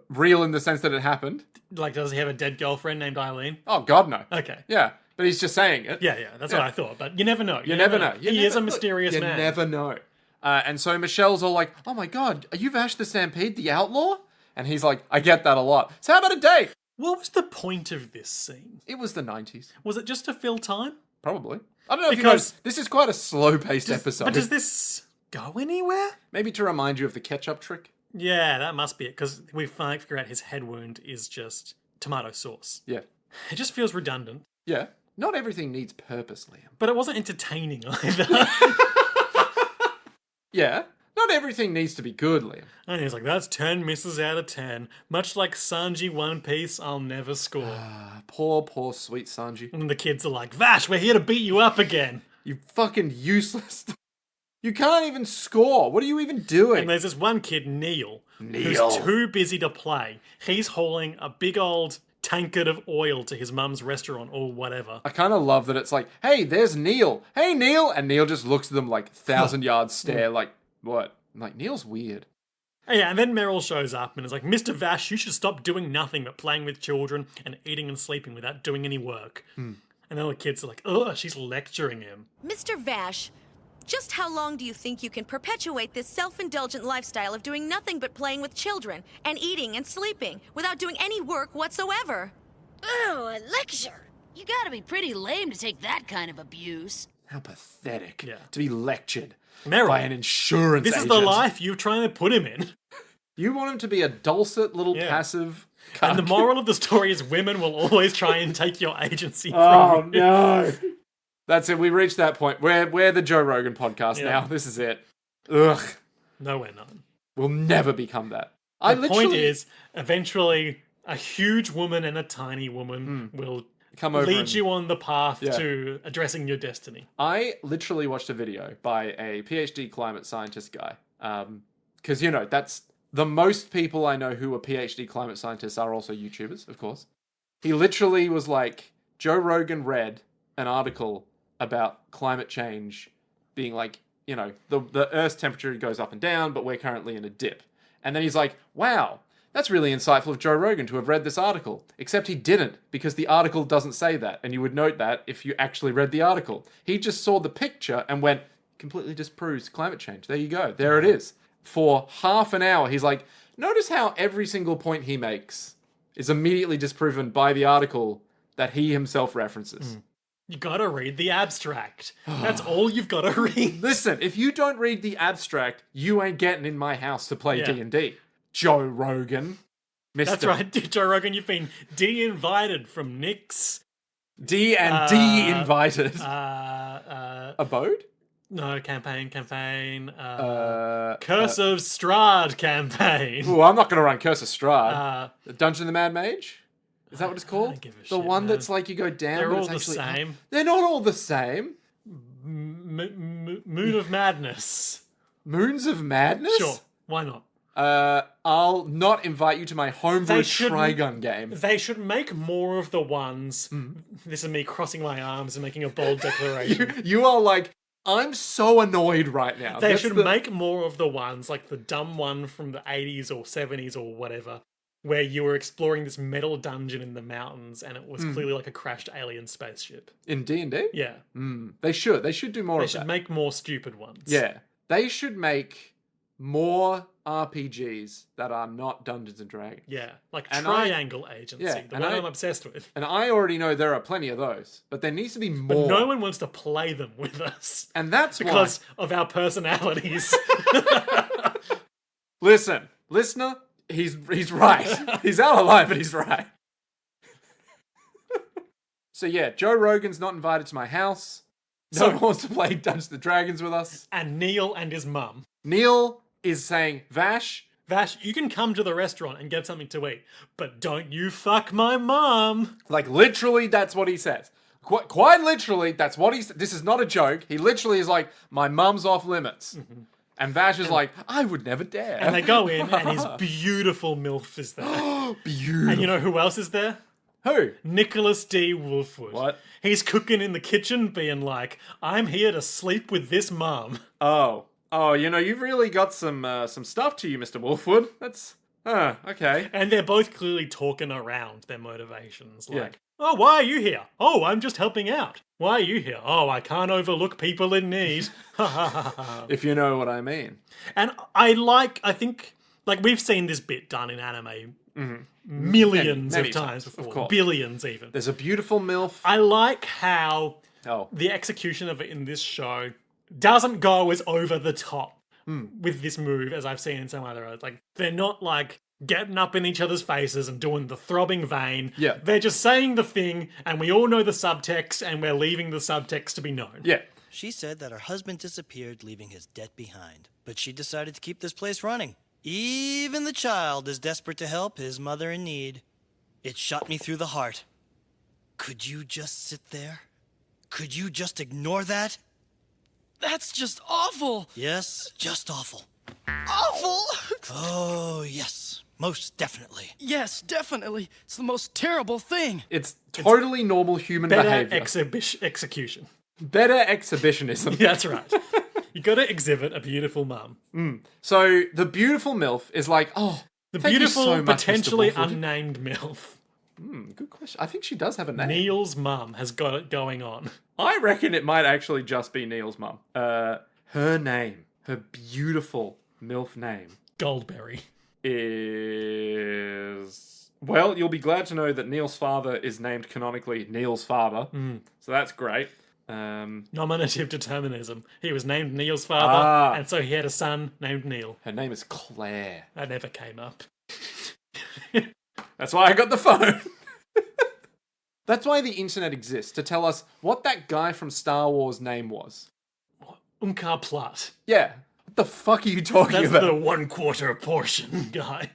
Real in the sense that it happened. Like, does he have a dead girlfriend named Eileen? Oh, God, no. Okay. Yeah, but he's just saying it. Yeah, that's what I thought. But you never know. You never know. He is a mysterious you man. You never know. And so Michelle's all like, oh my God, are you Vash the Stampede, the outlaw? And he's like, I get that a lot. So how about a date? What was the point of this scene? It was the 90s. Was it just to fill time? Probably. I don't know if you Because- noticed, this is quite a slow-paced episode. But does this go anywhere? Maybe to remind you of the ketchup trick? Yeah, that must be it, because we finally figure out his head wound is just tomato sauce. Yeah. It just feels redundant. Yeah. Not everything needs purpose, Liam. But it wasn't entertaining either. Yeah. Not everything needs to be good, Liam. And he's like, that's 10 misses out of 10. Much like Sanji One Piece, I'll never score. Poor, sweet Sanji. And the kids are like, Vash, we're here to beat you up again. You fucking useless. You can't even score. What are you even doing? And there's this one kid, Neil, Neil. who's too busy to play. He's hauling a big old tankard of oil to his mum's restaurant or whatever. I kind of love that it's like, hey, there's Neil. Hey, Neil. And Neil just looks at them like 1,000-yard stare, like, what? I'm like, Neil's weird. Yeah, and then Meryl shows up and is like, Mr. Vash, you should stop doing nothing but playing with children and eating and sleeping without doing any work. And then the kids are like, ugh, she's lecturing him. Mr. Vash, just how long do you think you can perpetuate this self-indulgent lifestyle of doing nothing but playing with children and eating and sleeping without doing any work whatsoever? Oh, a lecture. You gotta be pretty lame to take that kind of abuse. How pathetic Yeah. to be lectured Meryl, by an insurance this agent. is the life you're trying to put him in. You want him to be a dulcet little Yeah. passive And the cuck. moral of the story is women will always try and take your agency Oh, from you. no. That's it. We reached that point. We're the Joe Rogan podcast Yeah. now. This is it. Ugh. No, we're not. We'll never become that. The point is, eventually, a huge woman and a tiny woman will come over lead and- you on the path Yeah. to addressing your destiny. I literally watched a video by a PhD climate scientist guy. Because, that's the most people I know who are PhD climate scientists are also YouTubers, of course. He literally was like, Joe Rogan read an article about climate change being like, the Earth's temperature goes up and down, but we're currently in a dip. And then he's like, wow, that's really insightful of Joe Rogan to have read this article. Except he didn't, because the article doesn't say that. And you would note that if you actually read the article. He just saw the picture and went, completely disproves climate change. There you go. There it is. For half an hour, he's like, notice how every single point he makes is immediately disproven by the article that he himself references. You gotta read the abstract. That's all you've gotta read. Listen, if you don't read the abstract, you ain't getting in my house to play Yeah. D&D. Joe Rogan. Mr. That's right, Joe Rogan, you've been de-invited from Nick's D and D invited. campaign. Abode? Curse of Strahd campaign. Ooh, I'm not going to run Curse of Strahd. Dungeon of the Mad Mage? Is that what it's called? don't give a the shit, one man. that's like you go down, They're but all it's the actually same. up. They're not all the same. Moon of Madness. Moons of Madness? Sure, why not? I'll not invite you to my homebrew They shouldn't- Trigun game. They should make more of the ones. This is me crossing my arms and making a bold declaration. You are like, I'm so annoyed right now. They That's should the- make more of the ones, like the dumb one from the 80s or 70s or whatever, where you were exploring this metal dungeon in the mountains and it was clearly like a crashed alien spaceship. in D&D? Yeah. They should. They should do more They of should that. make more stupid ones. Yeah. They should make more RPGs that are not Dungeons and Dragons. Yeah. Like And Triangle Agency, Yeah, the and one I- I'm obsessed with. And I already know there are plenty of those, but there needs to be But more. no one wants to play them with us. And that's Because of our personalities. why. Listen, listener, he's right. He's out of line, but he's right. So yeah, Joe Rogan's not invited to my house. No one wants to play Dungeons and Dragons with us. And Neil and his mum. Neil is saying, Vash, You can come to the restaurant and get something to eat, but don't you fuck my mum. like literally that's what he says. Quite literally, that's what he said. This is not a joke. He literally is like, my mum's off limits. And Vash is like, I would never dare. And they go in, and his beautiful MILF is there. Beautiful. And you know who else is there? Who? Nicholas D. Wolfwood. What? He's cooking in the kitchen, being like, I'm here to sleep with this mum. Oh, you've really got some stuff to you, Mr. Wolfwood. That's okay. And they're both clearly talking around their motivations. Like, Yeah. oh, why are you here? Oh, I'm just helping out. Why are you here? Oh, I can't overlook people in need. If you know what I mean. And I think, like, we've seen this bit done in anime millions Many of times of before. course. Billions, even. There's a beautiful MILF. I like how Oh, the execution of it in this show doesn't go as over the top with this move as I've seen in some other others. Like, they're not, like, getting up in each other's faces and doing the throbbing vein. Yeah. They're just saying the thing, and we all know the subtext, and we're leaving the subtext to be known. yeah. She said that her husband disappeared, leaving his debt behind. But she decided to keep this place running. Even the child is desperate to help his mother in need. It shot me through the heart. Could you just sit there? Could you just ignore that? That's just awful. Yes, just awful. Awful? Oh, yes, most definitely. Yes, definitely. It's the most terrible thing. It's totally normal human Better behavior. execution. Better exhibitionism. That's right. You got to exhibit a beautiful mum. So the beautiful MILF is like, oh, The thank you beautiful, so much, Mr. potentially Wolfwood. unnamed MILF. Good question. I think she does have a name. Neil's mum has got it going on. I reckon it might actually just be Neil's mum. Her name, her beautiful MILF name, Goldberry. is... Well, you'll be glad to know that Neil's father is named canonically Neil's father. So that's great. Nominative determinism. He was named Neil's father, and so he had a son named Neil. Her name is Claire. That never came up. That's why I got the phone. That's why the internet exists, to tell us what that guy from Star Wars' name was. Unkar Platt. Yeah. What the fuck are you talking That's about? the 1/4 portion guy.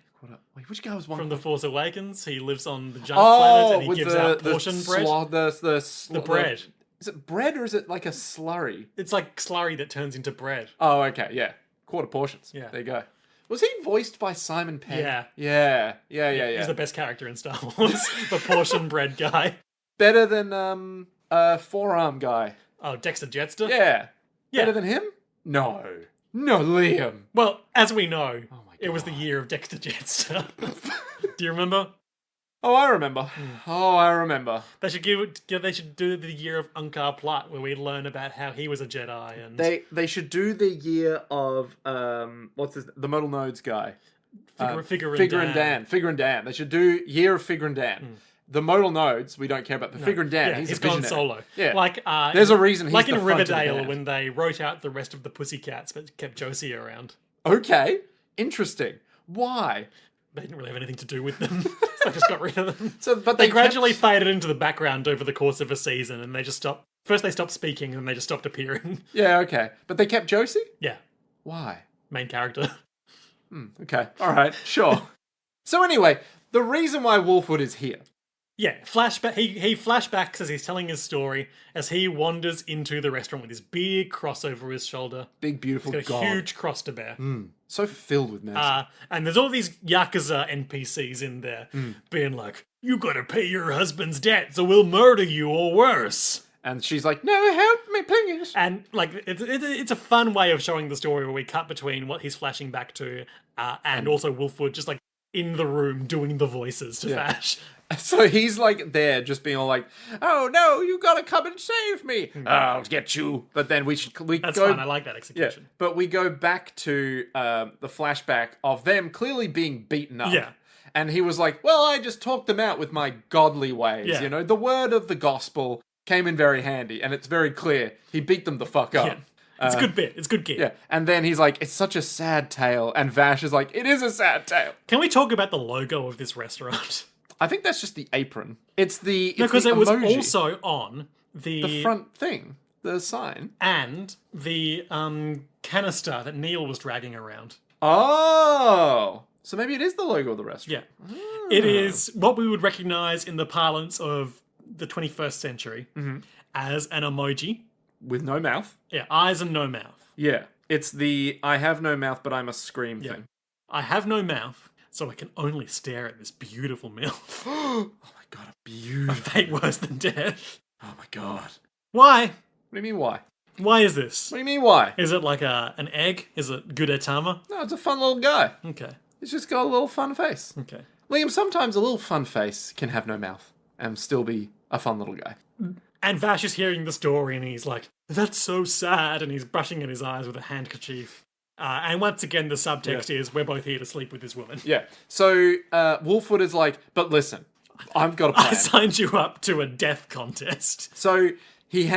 Wait, which guy was one? From The Force Awakens. He lives on the giant planet and he with gives out portion bread. The bread. Is it bread or is it like a slurry? It's like slurry that turns into bread. Oh, okay, yeah. Quarter portions. Yeah. There you go. Was he voiced by Simon Pegg? Yeah. Yeah. He's the best character in Star Wars. The portion bread guy. Better than forearm guy. Oh, Dexter Jetster? Yeah. Yeah. Better than him? No, Liam. Well, as we know, Oh my it was the God. year of Dexter Jetster. Do you remember? Oh, I remember. Oh, I remember. They should they should do the year of Unkar Platt, where we learn about how he was a Jedi and They should do the year of the Modal Nodes guy. Figure and Dan. They should do year of Figure and Dan. The Modal Nodes, we don't care about. The Figure and Dan, Yeah, he's a gone visionary. solo. Yeah. Like There's a reason he's like the in front of the Riverdale band. when they wrote out the rest of the Pussycats but kept Josie around. Okay, interesting. Why? They didn't really have anything to do with them. So they just got rid of them. So, but They they gradually kept- faded into the background over the course of a season, and they just stopped. First, they stopped speaking, and then they just stopped appearing. Yeah, okay, but they kept Josie. Yeah, Why? main character. Okay, all right, sure. So anyway, the reason why Wolfwood is here. Yeah, flashback. He flashbacks as he's telling his story as he wanders into the restaurant with his big cross over his shoulder. Big beautiful He's got a god. huge cross to bear. So filled with mercy. And there's all these Yakuza NPCs in there being like, you gotta pay your husband's debts or we'll murder you or worse. And she's like, no, help me, please. And like it's a fun way of showing the story where we cut between what he's flashing back to and also Wolfwood just like in the room doing the voices to Vash. So he's like there just being all like, oh no, you gotta come and save me. I'll get you. But then we That's go... fun, I like that Yeah, execution. but we go back to the flashback of them clearly being beaten up. Yeah. And he was like, well, I just talked them out with my godly ways. Yeah. You know, the word of the gospel came in very handy. And it's very clear he beat them the fuck up. Yeah. It's a good bit. It's good gear. Yeah. And then he's like, it's such a sad tale. And Vash is like, it is a sad tale. Can we talk about the logo of this restaurant? I think that's just the apron. It's the Because the it was emoji. also on The front thing. The sign. and the canister that Neil was dragging around. Oh! So maybe it is the logo of the restaurant. Yeah. It is what we would recognize in the parlance of the 21st century as an emoji. With no mouth. Yeah, eyes and no mouth. Yeah. It's the I have no mouth but I must scream Yeah. thing. I have no mouth, so I can only stare at this beautiful MILF. Oh my god, a A beautiful. fate worse than death. Oh my god. Why? What do you mean why? Why is this? What do you mean why? Is it like an egg? Is it Gudetama? No, it's a fun little guy. Okay. He's just got a little fun face. Okay. Liam, sometimes a little fun face can have no mouth and still be a fun little guy. And Vash is hearing the story and he's like, that's so sad. And he's brushing at his eyes with a handkerchief. And once again, the subtext is, we're both here to sleep with this woman. Yeah. So Wolfwood is like, but listen, I've got a plan. I signed you up to a death contest. So he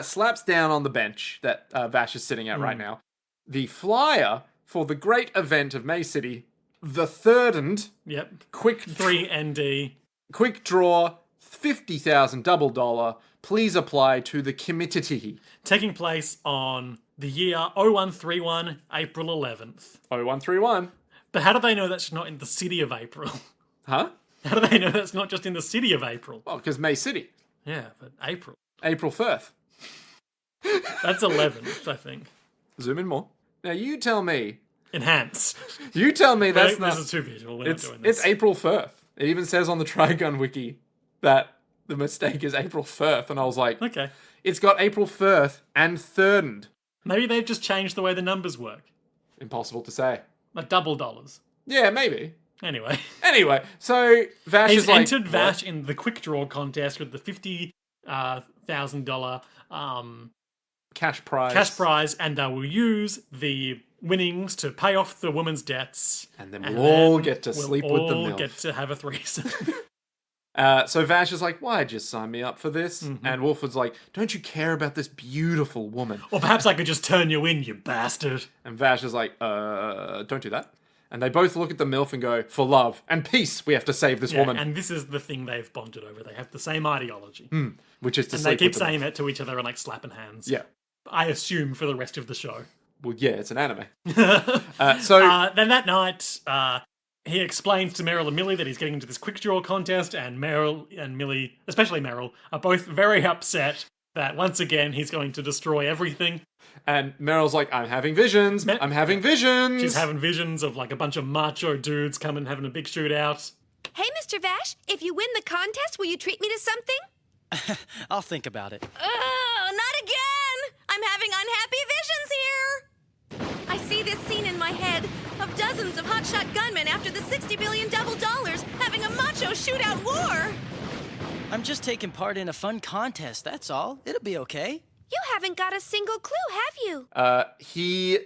slaps down on the bench that Vash is sitting at right now the flyer for the great event of May City, the third Yep. quick 3ND. quick draw, $50,000 double dollar. Please apply to the committee. Taking place on the year 0131, April 11th. 0131. But how do they know that's not in the city of April? Huh? How do they know that's not just in the city of April? Well, because May City. Yeah, but April. April 1st. That's 11th, I think. Zoom in more. Now you tell me. Enhance. You tell me that's Wait, not. This is too visual. We're not It's doing this. April 1st. It even says on the Trigun wiki that the mistake is April 1st, and I was like, Okay. it's got April 1st and 3rd. Maybe they've just changed the way the numbers work. Impossible to say. Like double dollars. Yeah, maybe. Anyway. Anyway, so Vash He's is like, entered what? Vash in the quick draw contest with the $50,000 Cash prize. cash prize, and they will use the winnings to pay off the woman's debts. And then we'll all get to sleep with the We'll MILF. get to have a threesome. So Vash is like, why'd you sign me up for this? And Wolfwood's like, don't you care about this beautiful woman? Or perhaps I could just turn you in, you bastard. And Vash is like, don't do that. And they both look at the MILF and go, for love and peace, we have to save this Yeah, woman. and this is the thing they've bonded over. They have the same ideology. Which is to And sleep they keep with the saying it to each other and like slapping hands. Yeah. I assume for the rest of the show. Well, yeah, it's an anime. Then that night, he explains to Meryl and Millie that he's getting into this quick draw contest, and Meryl and Millie, especially Meryl, are both very upset that once again he's going to destroy everything. And Meryl's like, I'm having visions. I'm having visions. She's having visions of like a bunch of macho dudes coming and having a big shootout. Hey, Mr. Vash, if you win the contest, will you treat me to something? I'll think about it. Oh, not again! I'm having unhappy visions here! I see this scene in my head of dozens of hotshot gunmen after the $60 billion double dollars having a macho shootout war! I'm just taking part in a fun contest, that's all. It'll be okay. You haven't got a single clue, have you? He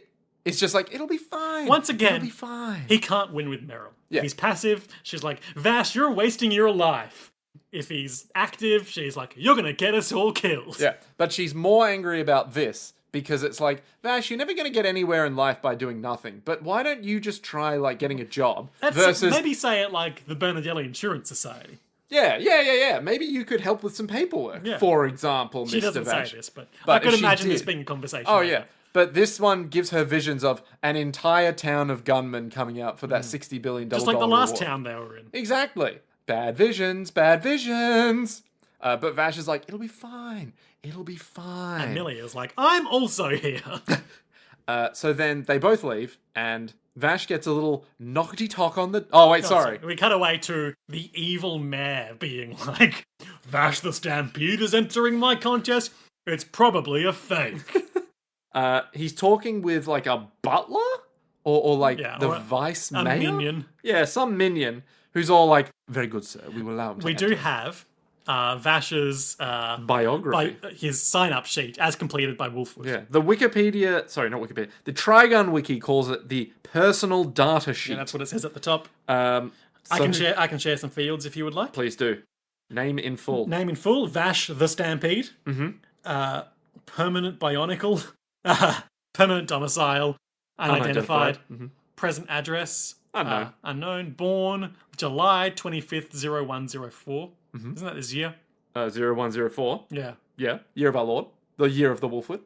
is just like, it'll be fine. Once again, it'll be fine. he can't win with Meryl. Yeah. If he's passive, she's like, Vash, you're wasting your life. If he's active, she's like, you're gonna get us all killed. Yeah, but she's more angry about this because it's like, Vash, you're never going to get anywhere in life by doing nothing. But why don't you just try like getting a job versus Maybe say it like the Bernardelli Insurance Society. Yeah. Maybe you could help with some paperwork, Yeah. for example, She Mr. doesn't Vash. say this, but I But could if she imagine this did- being a conversation. Oh later. yeah, but this one gives her visions of an entire town of gunmen coming out for that $60 billion Just like the last reward. town they were in. Exactly. Bad visions, bad visions. But Vash is like, it'll be fine. It'll be fine. And Millie is like, I'm also here. So then they both leave, and Vash gets a little knockety-tock on the... Oh, wait, sorry. We cut away to the evil mayor being like, Vash the Stampede is entering my contest. It's probably a fake. He's talking with, like, a butler? Or like, the vice a mayor? minion. Yeah, some minion who's all like, very good, sir, we will allow him to We enter." do have Vash's Biography. his sign-up sheet as completed by Wolfwood. Yeah, the Wikipedia... Sorry, not Wikipedia. The Trigun Wiki calls it the personal data sheet. Yeah, that's what it says at the top. I I can share some fields if you would like. Please do. Name in full. Name in full, Vash the Stampede. Mm-hmm. Permanent Bionicle. Permanent domicile. Unidentified. Mm-hmm. Present address. Unknown. Unknown. Born July 25th, 0104. Mm-hmm. Isn't that this year? 0104. Yeah. Yeah, year of our Lord. The year of the Wolfwood.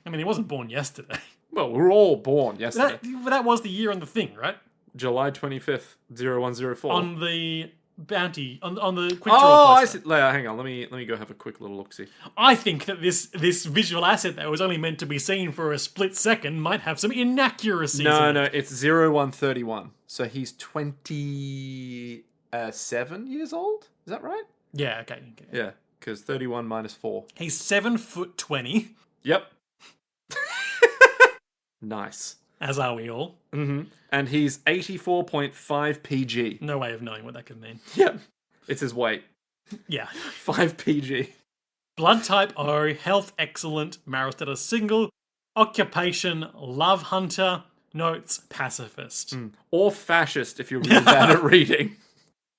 I mean, he wasn't born yesterday. Well, we were all born yesterday. That was the year on the thing, right? July 25th, 0104. On the bounty, on the quick draw Oh, poster. I see. Hang on, let me go have a quick little look-see. I think that this visual asset that was only meant to be seen for a split second might have some inaccuracies. No, it's 0131. So he's 27 years old? Is that right? Yeah, okay. Yeah, because 31 minus 4. He's 7'20", Yep. Nice. as are we all. Mm-hmm. And he's 84.5 PG. No way of knowing what that could mean. Yep. It's his weight. Yeah. 5 PG. Blood type O, health excellent, marital status single, occupation love hunter, notes pacifist. Or fascist if you're really bad at reading.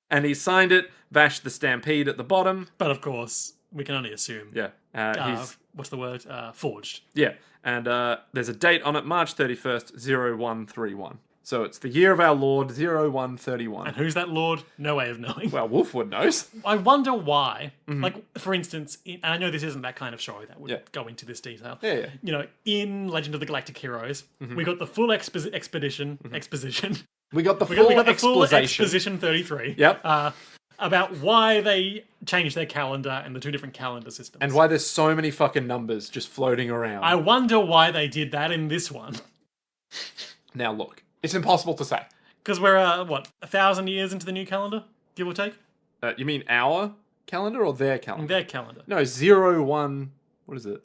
And he signed it, Vash the Stampede at the bottom. But of course, we can only assume. Yeah. He's... What's the word? Forged. Yeah. And there's a date on it, March 31st, 0131. So it's the year of our Lord, 0131. And who's that lord? No way of knowing. Well, Wolfwood knows. I wonder why. Like, for instance, and I know this isn't that kind of show that would go into this detail. Yeah. You know, in Legend of the Galactic Heroes, we got the full exposition. We got the We full got the full exposition. exposition 33. Yep. About why they changed their calendar and the two different calendar systems. And why there's so many fucking numbers just floating around. I wonder why they did that in this one. Now look, it's impossible to say. Because we're, 1,000 years into the new calendar, give or take? You mean our calendar or their calendar? Their calendar. No, 01... What is it?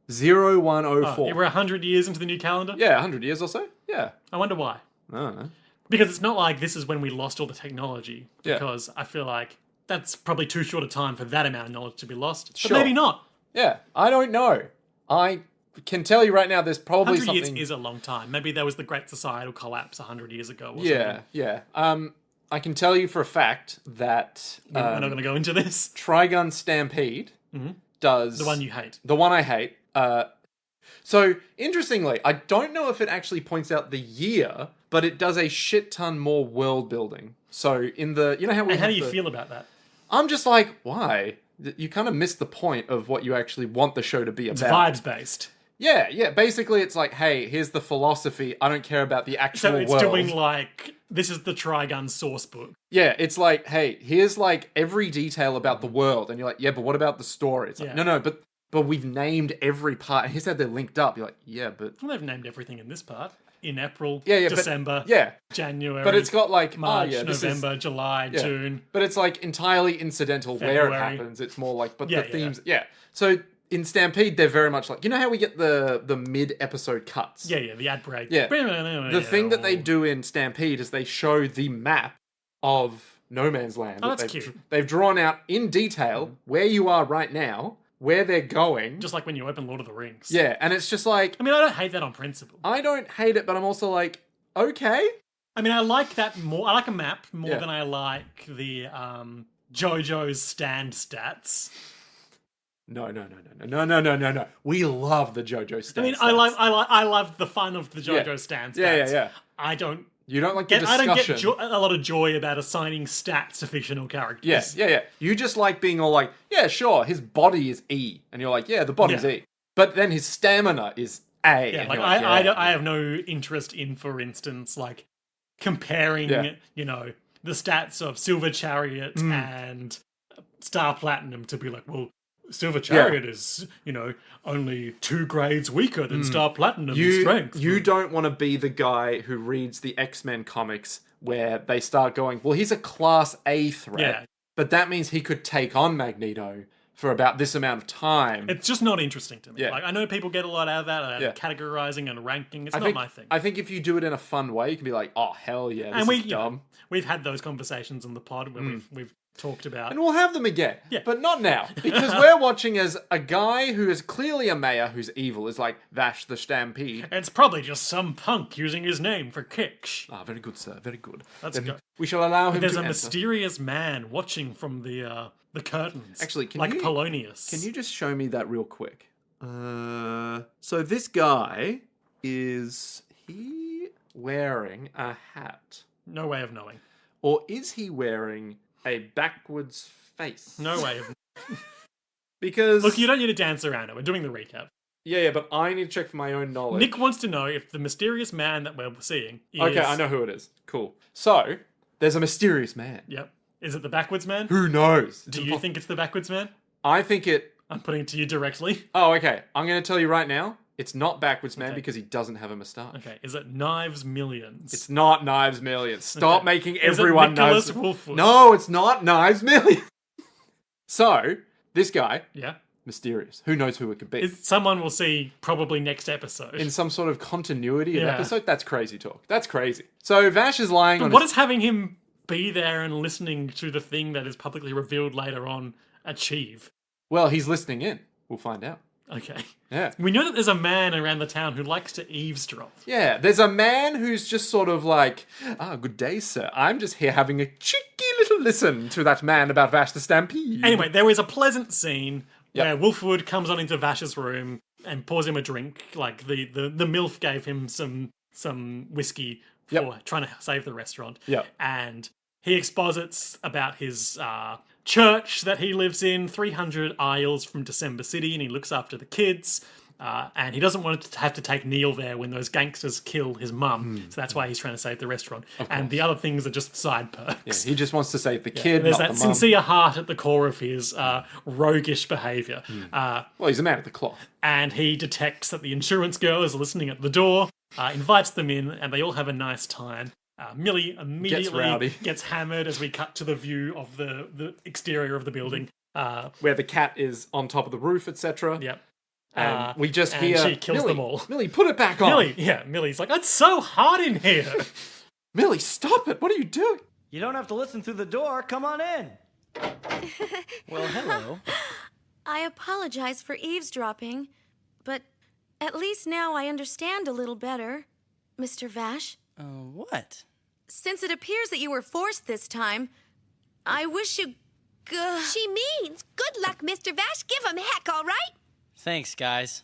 0104. Yeah, we're 100 years into the new calendar? Yeah, 100 years or so. Yeah. I wonder why. I don't know. Because it's not like this is when we lost all the technology. Yeah. Because I feel like that's probably too short a time for that amount of knowledge to be lost. But Sure. maybe not. Yeah, I don't know. I can tell you right now there's probably 100 something... years is a long time. Maybe there was the Great Societal Collapse 100 years ago or Yeah, something. yeah. I can tell you for a fact that We're not going to go into this. Trigun Stampede does... The one you hate. The one I hate. So, interestingly, I don't know if it actually points out the year, but it does a shit ton more world building. So, in the... You know how we And how have do you the- feel about that? I'm just like, why? You kind of missed the point of what you actually want the show to be It's about. vibes-based. Yeah. Basically, it's like, hey, here's the philosophy. I don't care about the actual So it's world. doing like, this is the Trigun source book. Yeah, it's like, hey, here's like every detail about the world, and you're like, yeah, but what about the story? It's like, Yeah. no, but we've named every part. And here's how they're linked up. You're like, yeah, but Well, they've named everything in this part. In April, yeah, but- December, yeah, January, but it's got like March, this is- November, July, yeah. June. But it's like entirely incidental where it February. happens. It's more like, but Yeah, the yeah. themes, yeah. So in Stampede, they're very much like, you know how we get the mid-episode cuts? Yeah, the ad break. Yeah. The thing that they do in Stampede is they show the map of No Man's Land. Oh, that that's they've, cute. They've drawn out in detail where you are right now, where they're going. Just like when you open Lord of the Rings. Yeah, and it's just like, I mean, I don't hate that on principle. I don't hate it, but I'm also like, okay. I mean, I like that more. I like a map more Yeah. than I like the JoJo's stand stats. No. We love the JoJo stats. I mean, I love the fun of the JoJo stand stats. Yeah. I don't You don't like the get. I discussion. don't get a lot of joy about assigning stats to fictional characters. Yeah. You just like being all like, yeah, sure, his body is E. And you're like, yeah, the body's Yeah. E. But then his stamina is A. Yeah, And like you're I have no interest in, for instance, like comparing, Yeah. you know, the stats of Silver Chariot and Star Platinum to be like, well, Silver Chariot is, only 2 grades weaker than Star Platinum in strength. You don't want to be the guy who reads the X-Men comics where they start going, well, he's a Class A threat, Yeah. but that means he could take on Magneto for about this amount of time. It's just not interesting to me. Yeah. Like, I know people get a lot out of that, Yeah. categorizing and ranking. It's I not think, my thing. I think if you do it in a fun way, you can be like, oh, hell yeah, this And is dumb. we've had those conversations on the pod where we've talked about. And we'll have them again. Yeah. But not now. Because we're watching as a guy who is clearly a mayor who's evil is like Vash the Stampede. It's probably just some punk using his name for kicks. Ah, very good, sir. Very good. That's Then good. we shall allow him There's to a enter. mysterious man watching from the curtains. Actually, can like you- Polonius. Can you just show me that real quick? So this guy, is he wearing a hat? No way of knowing. Or is he wearing a backwards face? No way of. Because... Look, you don't need to dance around it. We're doing the recap. Yeah, but I need to check for my own knowledge. Nick wants to know if the mysterious man that we're seeing is. Okay, I know who it is. Cool. So, there's a mysterious man. Yep. Is it the backwards man? Who knows? Do you think it's the backwards man? I think it... I'm putting it to you directly. Oh, okay. I'm going to tell you right now, it's not Backwards Man Okay. because he doesn't have a moustache. Okay, is it Knives Millions? It's not Knives Millions. Stop Okay. making Is it everyone Nicholas know. Wolfwood? No, it's not Knives Millions. So, this guy, Yeah. mysterious. Who knows who it could be? Someone will see probably next episode. In some sort of continuity of Yeah. episode? That's crazy talk. That's crazy. So, Vash is lying on What his... does having him be there and listening to the thing that is publicly revealed later on achieve? Well, he's listening in. We'll find out. Okay. Yeah. We know that there's a man around the town who likes to eavesdrop. Yeah, there's a man who's just sort of like, good day, sir. I'm just here having a cheeky little listen to that man about Vash the Stampede. Anyway, there is a pleasant scene Yep. where Wolfwood comes on into Vash's room and pours him a drink. Like the MILF gave him some whiskey for Yep. trying to save the restaurant. Yep. And he exposits about his church that he lives in, 300 aisles from December City, and he looks after the kids. And he doesn't want to have to take Neil there when those gangsters kill his mum. So that's why he's trying to save the restaurant. And the other things are just side perks. Yeah, he just wants to save the kid, There's not that the mum. sincere heart at the core of his roguish behaviour. Well, he's a man of the cloth. And he detects that the insurance girl is listening at the door, invites them in, and they all have a nice time. Millie immediately rowdy. gets hammered as we cut to the view of the exterior of the building. Where the cat is on top of the roof, etc. Yep. And we just and hear... she kills Millie, them all. Millie, put it back on. Millie's like, it's so hot in here. Millie, stop it. What are you doing? You don't have to listen through the door. Come on in. Well, hello. I apologize for eavesdropping, but at least now I understand a little better, Mr. Vash. What? Since it appears that you were forced this time, I wish you... She means good luck, Mr. Vash. Give him heck, all right? Thanks, guys.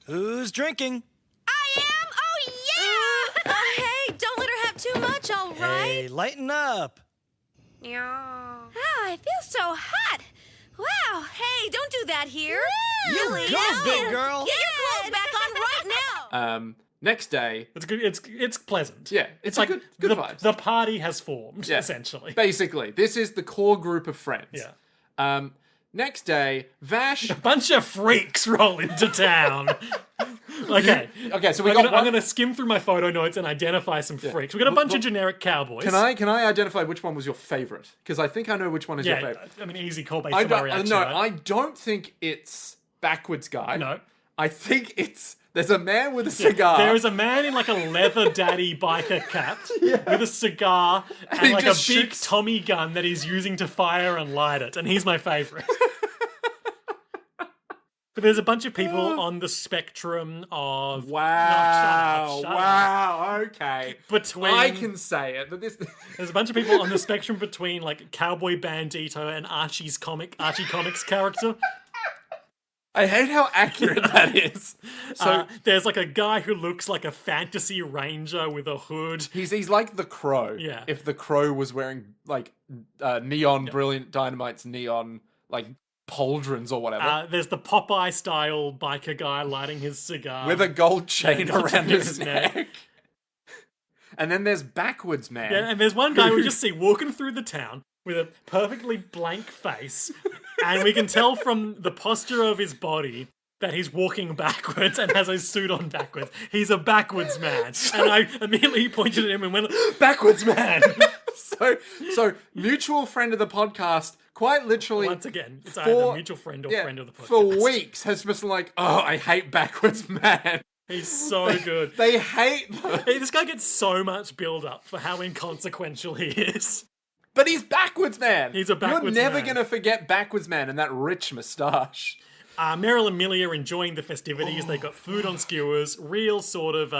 Who's drinking? I am? Oh, yeah! Hey, don't let her have too much, all right? Hey, lighten up. Wow, I feel so hot. Wow. Hey, don't do that here. You Millie, go, no. big girl. Get your clothes back on right now. Next day... It's good. It's pleasant. Yeah, it's like a good the, vibes. the party has formed, Yeah. essentially. Basically, this is the core group of friends. Yeah. Next day, Vash... Bunch of freaks roll into town. Okay. Okay, so we I'm got gonna, one... I'm gonna skim through my photo notes and identify some freaks. We got a bunch of generic cowboys. Can I identify which one was your favorite? Because I think I know which one is your Yeah, favorite. I mean, easy call based I on my don't, reaction. no, right? I don't think it's Backwards Guy. No. I think it's... There's a man with a cigar. There is a man in like a leather daddy biker cap with a cigar and he like a just big shoots- Tommy gun that he's using to fire and light it, and he's my favorite. But there's a bunch of people on the spectrum of Wow. Shut up. Wow. Okay. Between I can say it, but this... there's a bunch of people on the spectrum between like Cowboy Bandito and Archie Comics character. I hate how accurate that is. So There's like a guy who looks like a fantasy ranger with a hood. he's like the Crow. Yeah. If the Crow was wearing like neon Brilliant Dynamite's neon like pauldrons or whatever. There's the Popeye style biker guy lighting his cigar with a gold chain Yeah, around his neck. And then there's Backwards Man. Yeah, and there's one guy we just see walking through the town with a perfectly blank face And we can tell from the posture of his body that he's walking backwards and has his suit on backwards. He's a backwards man. And I immediately pointed at him and went, backwards man! So mutual friend of the podcast, quite literally... Once again, it's either mutual friend or friend of the podcast. For weeks has just been like, oh, I hate backwards man. He's so good. They hate them. Hey, this guy gets so much build-up for how inconsequential he is. But he's backwards man. He's a backwards man. You're never going to forget backwards man and that rich moustache. Meryl and Millie are enjoying the festivities. They got food on skewers, real sort of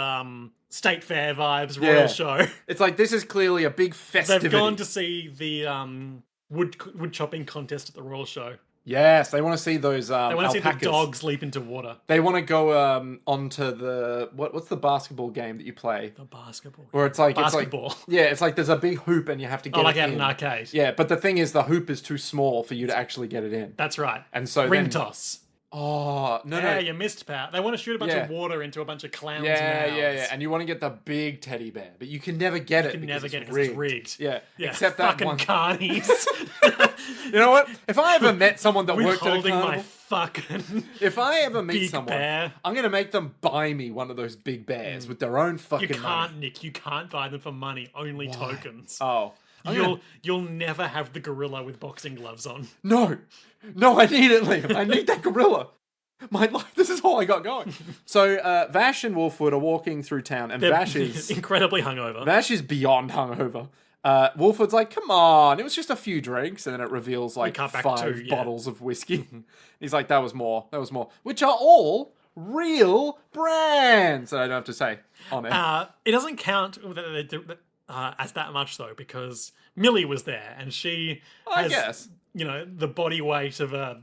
state fair vibes, royal show. It's like, this is clearly a big festivity. They've gone to see the wood chopping contest at the royal show. Yes, they want to see those They want to see alpacas. the dogs leap into water. They want to go onto the what's the basketball game that you play? The basketball. Where it's like basketball. It's like there's a big hoop and you have to get like it at in. an arcade. Yeah, but the thing is, the hoop is too small for you to actually get it in. That's right. And so ring then, toss. Oh no! Yeah, you missed, Pat. They want to shoot a bunch of water into a bunch of clowns' mouths. Yeah. And you want to get the big teddy bear, but you can never get it. You can never get it because it's rigged. Yeah, yeah. Except that fucking one. carnies. You know what? If I ever met someone that worked at a Withholding carnival, my fucking if I ever meet big someone, bear. I'm gonna make them buy me one of those big bears with their own fucking You can't, money. Nick. You can't buy them for money. Only tokens. Oh, You'll never have the gorilla with boxing gloves on. No, I need it, Liam. I need that gorilla. My life, this is all I got going. So Vash and Wolfwood are walking through town, and Vash is incredibly hungover. Vash is beyond hungover. Wolfwood's like, "Come on, it was just a few drinks," and then it reveals like cut back 5 2, bottles of whiskey. He's like, "That was more, which are all real brands." And I don't have to say on it. It doesn't count as that much though, because Millie was there, and she has, I guess, the body weight of a.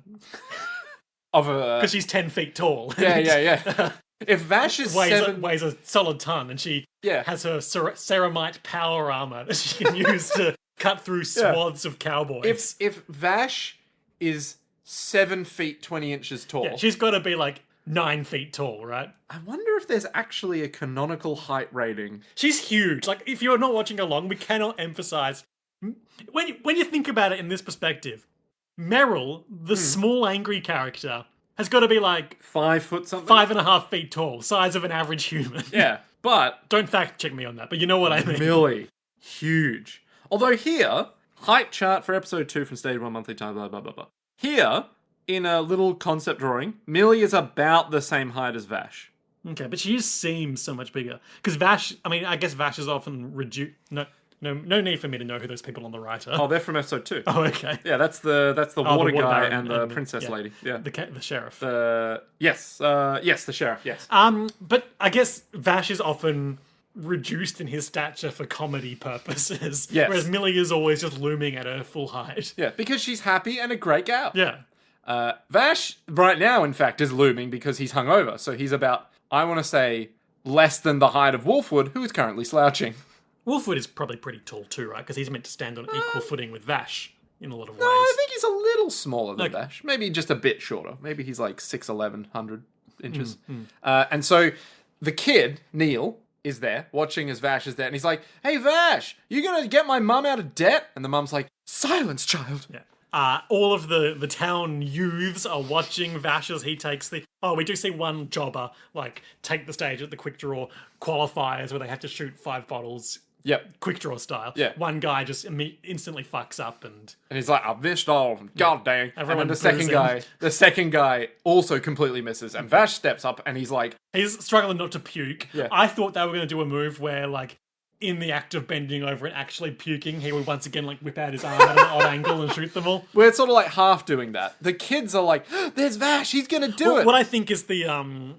Because she's 10 feet tall. Yeah. If Vash is weighs a solid ton, and she has her ceramite power armor that she can use to cut through swaths of cowboys. If Vash is 7 feet 20 inches tall, she's got to be like 9 feet tall, right? I wonder if there's actually a canonical height rating. She's huge. Like, if you're not watching along, we cannot emphasize when you think about it in this perspective. Meryl, the small angry character, has got to be like 5 foot something, 5.5 feet tall, size of an average human. Yeah, but don't fact check me on that. But you know what I mean. Millie, huge. Although here, height chart for episode 2 from Stage 1 monthly time, blah blah blah blah. Here, in a little concept drawing, Millie is about the same height as Vash. Okay, but she just seems so much bigger because Vash. I mean, I guess Vash is often reduced. No need for me to know who those people on the right are. Oh, they're from episode 2. Oh, okay. Yeah, that's the water guy baron and the princess lady. Yeah, the sheriff. Yes, the sheriff. Yes. But I guess Vash is often reduced in his stature for comedy purposes. Yes. Whereas Millie is always just looming at her full height. Yeah, because she's happy and a great gal. Yeah. Vash right now, in fact, is looming because he's hungover. So he's about, I want to say, less than the height of Wolfwood, who is currently slouching. Wolfwood is probably pretty tall too, right? Because he's meant to stand on equal footing with Vash in a lot of ways. No, I think he's a little smaller than Vash. Maybe just a bit shorter. Maybe he's like 6'11", 100 inches. And so the kid, Neil, is there, watching as Vash is there, and he's like, "Hey, Vash, you gonna get my mum out of debt?" And the mum's like, "Silence, child." Yeah. All of the town youths are watching Vash as he takes the... Oh, we do see one jobber, take the stage at the quick draw qualifiers where they have to shoot 5 bottles... Yep. Quick draw style. Yeah. One guy just instantly fucks up and he's like, "I've missed all of them. God dang." Everyone and then the second guy also completely misses. And Vash steps up and he's like... He's struggling not to puke. Yeah. I thought they were going to do a move where, in the act of bending over and actually puking, he would once again, whip out his arm at an odd angle and shoot them all. We're sort of half doing that. The kids are like, "There's Vash, he's gonna do it." What I think is the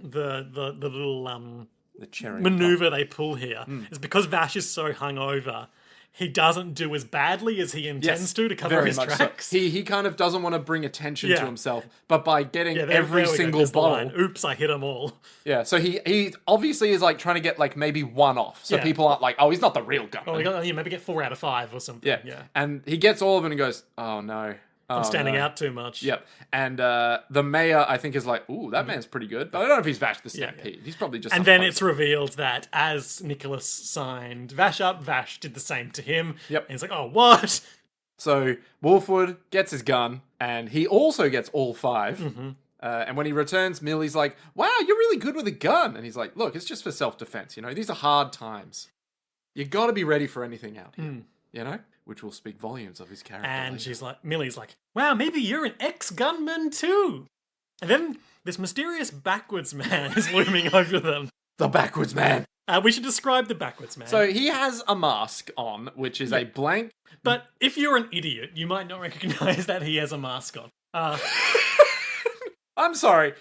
little... The cherry maneuver they pull here is because Vash is so hungover, he doesn't do as badly as he intends to cover his tracks. So. He kind of doesn't want to bring attention to himself, but by getting every there single bottle, oops, I hit them all. Yeah, so he obviously is trying to get maybe one off, so people aren't like, "Oh, he's not the real gunman." Oh, maybe get 4 out of 5 or something. Yeah, and he gets all of it and goes, "Oh no." I'm standing out too much. Yep. And the mayor, I think, is like, "Ooh, that man's pretty good." But I don't know if he's Vash the Stampede. Yeah. He's probably just... And then it's revealed that as Nicholas signed Vash up, Vash did the same to him. Yep. And he's like, "Oh, what?" So Wolfwood gets his gun, and he also gets all 5. And when he returns, Millie's like, wow, you're really good with a gun. And he's like, look, it's just for self-defense, you know? These are hard times. You got to be ready for anything out here, you know? Which will speak volumes of his character. And later. Millie's like, wow, maybe you're an ex-gunman too. And then this mysterious backwards man is looming over them. The backwards man. We should describe the backwards man. So he has a mask on, which is a blank... But if you're an idiot, you might not recognize that he has a mask on. I'm sorry.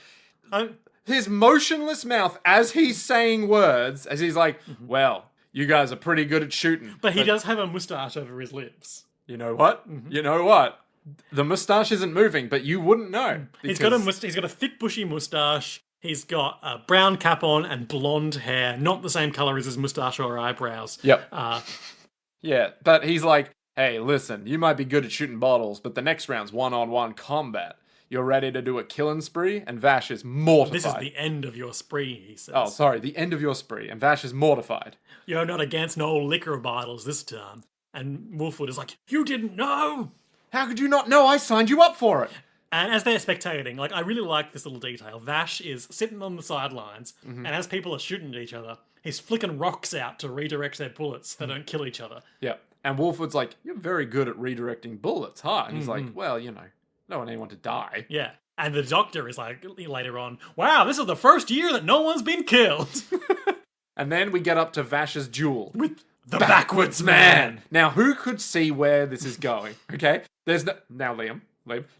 His motionless mouth as he's saying words, as he's like, well, you guys are pretty good at shooting. But he does have a moustache over his lips. You know what? You know what? The moustache isn't moving, but you wouldn't know. He's got a thick, bushy moustache. He's got a brown cap on and blonde hair, not the same color as his moustache or eyebrows. Yep. Yeah, but he's like, hey, listen, you might be good at shooting bottles, but the next round's one-on-one combat. You're ready to do a killing spree? And Vash is mortified. This is the end of your spree, he says. Oh, sorry, the end of your spree. And Vash is mortified. You're not against no liquor bottles this time. And Wolfwood is like, you didn't know! How could you not know? I signed you up for it. And as they're spectating, like, I really like this little detail. Vash is sitting on the sidelines, and as people are shooting at each other, he's flicking rocks out to redirect their bullets so they don't kill each other. Yeah. And Wolfwood's like, you're very good at redirecting bullets, huh? And he's like, well, you know, don't want anyone to die. Yeah. And the doctor is like, later on, wow, this is the first year that no one's been killed. And then we get up to Vash's duel. With the backwards man. Now, who could see where this is going? Okay? Now, Liam,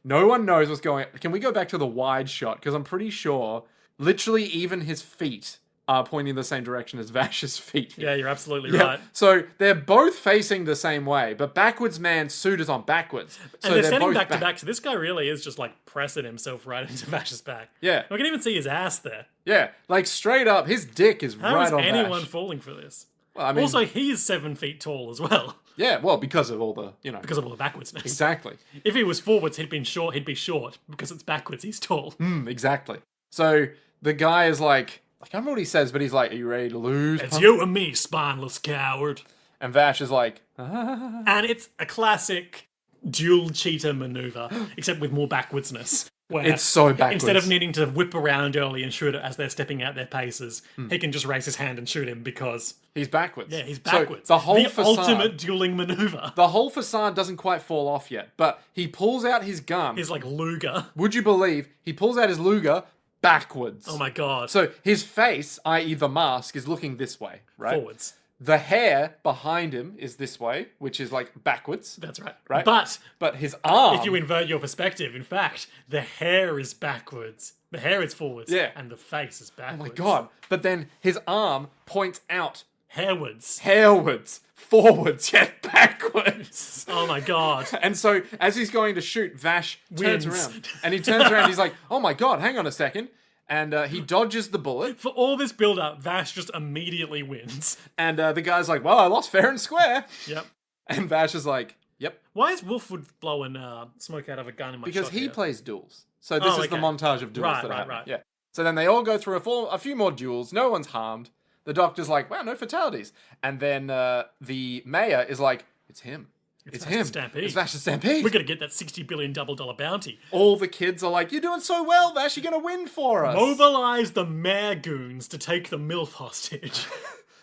no one knows what's going on. Can we go back to the wide shot? Because I'm pretty sure literally even his feet are pointing the same direction as Vash's feet. Yeah, you're absolutely right. So they're both facing the same way, but backwards man's suit is on backwards. So And they're standing back to back, so this guy really is just like pressing himself right into Vash's back. Yeah. We can even see his ass there. Yeah, like straight up, his dick is How right is on anyone Vash. falling for this? Well, I mean, Also, he is 7 feet tall as well. yeah, well, because of all the, you know. Because of all the backwardsness. Exactly. If he was forwards, he'd be short. Because it's backwards, he's tall. Exactly. So the guy is like, I can't remember what he says, but he's like, are you ready to lose? It's you and me, spineless coward. And Vash is like, And it's a classic dual cheater maneuver, except with more backwardsness. Where it's so backwards. Instead of needing to whip around early and shoot it as they're stepping out their paces, he can just raise his hand and shoot him because... He's backwards. Yeah, he's backwards. So the whole facade, ultimate dueling maneuver. The whole facade doesn't quite fall off yet, but he pulls out his gun. He's like Luger. Would you believe he pulls out his Luger backwards? Oh my god. So his face, i.e. the mask, is looking this way, right? Forwards. The hair behind him is this way, which is like backwards. That's right. Right? But his arm... if you invert your perspective, in fact, the hair is backwards. The hair is forwards. Yeah. And the face is Oh backwards. my god. But then his arm points out. Hairwards. Hairwards. Forwards, yet backwards. Oh my god. And so, as he's going to shoot, Vash turns Wins. around. And he turns around, he's like, oh my god, hang on a second. And he dodges the bullet. For all this build-up, Vash just immediately wins. And the guy's like, well, I lost fair and square. Yep. And Vash is like, yep. Why is Wolfwood blowing smoke out of a gun in my Because shot he here? plays duels. So this is the okay. montage of duels Right, that right, happen. right. Yeah. So then they all go through a few more duels. No one's harmed. The doctor's like, wow, no fatalities. And then the mayor is like, it's him. It's Vash the him. Stampede. It's Vash the Stampede. We're going to get that $60 billion double-dollar bounty. All the kids are like, you're doing so well, Vash. You're going to win for us. Mobilize the mayor goons to take the MILF hostage.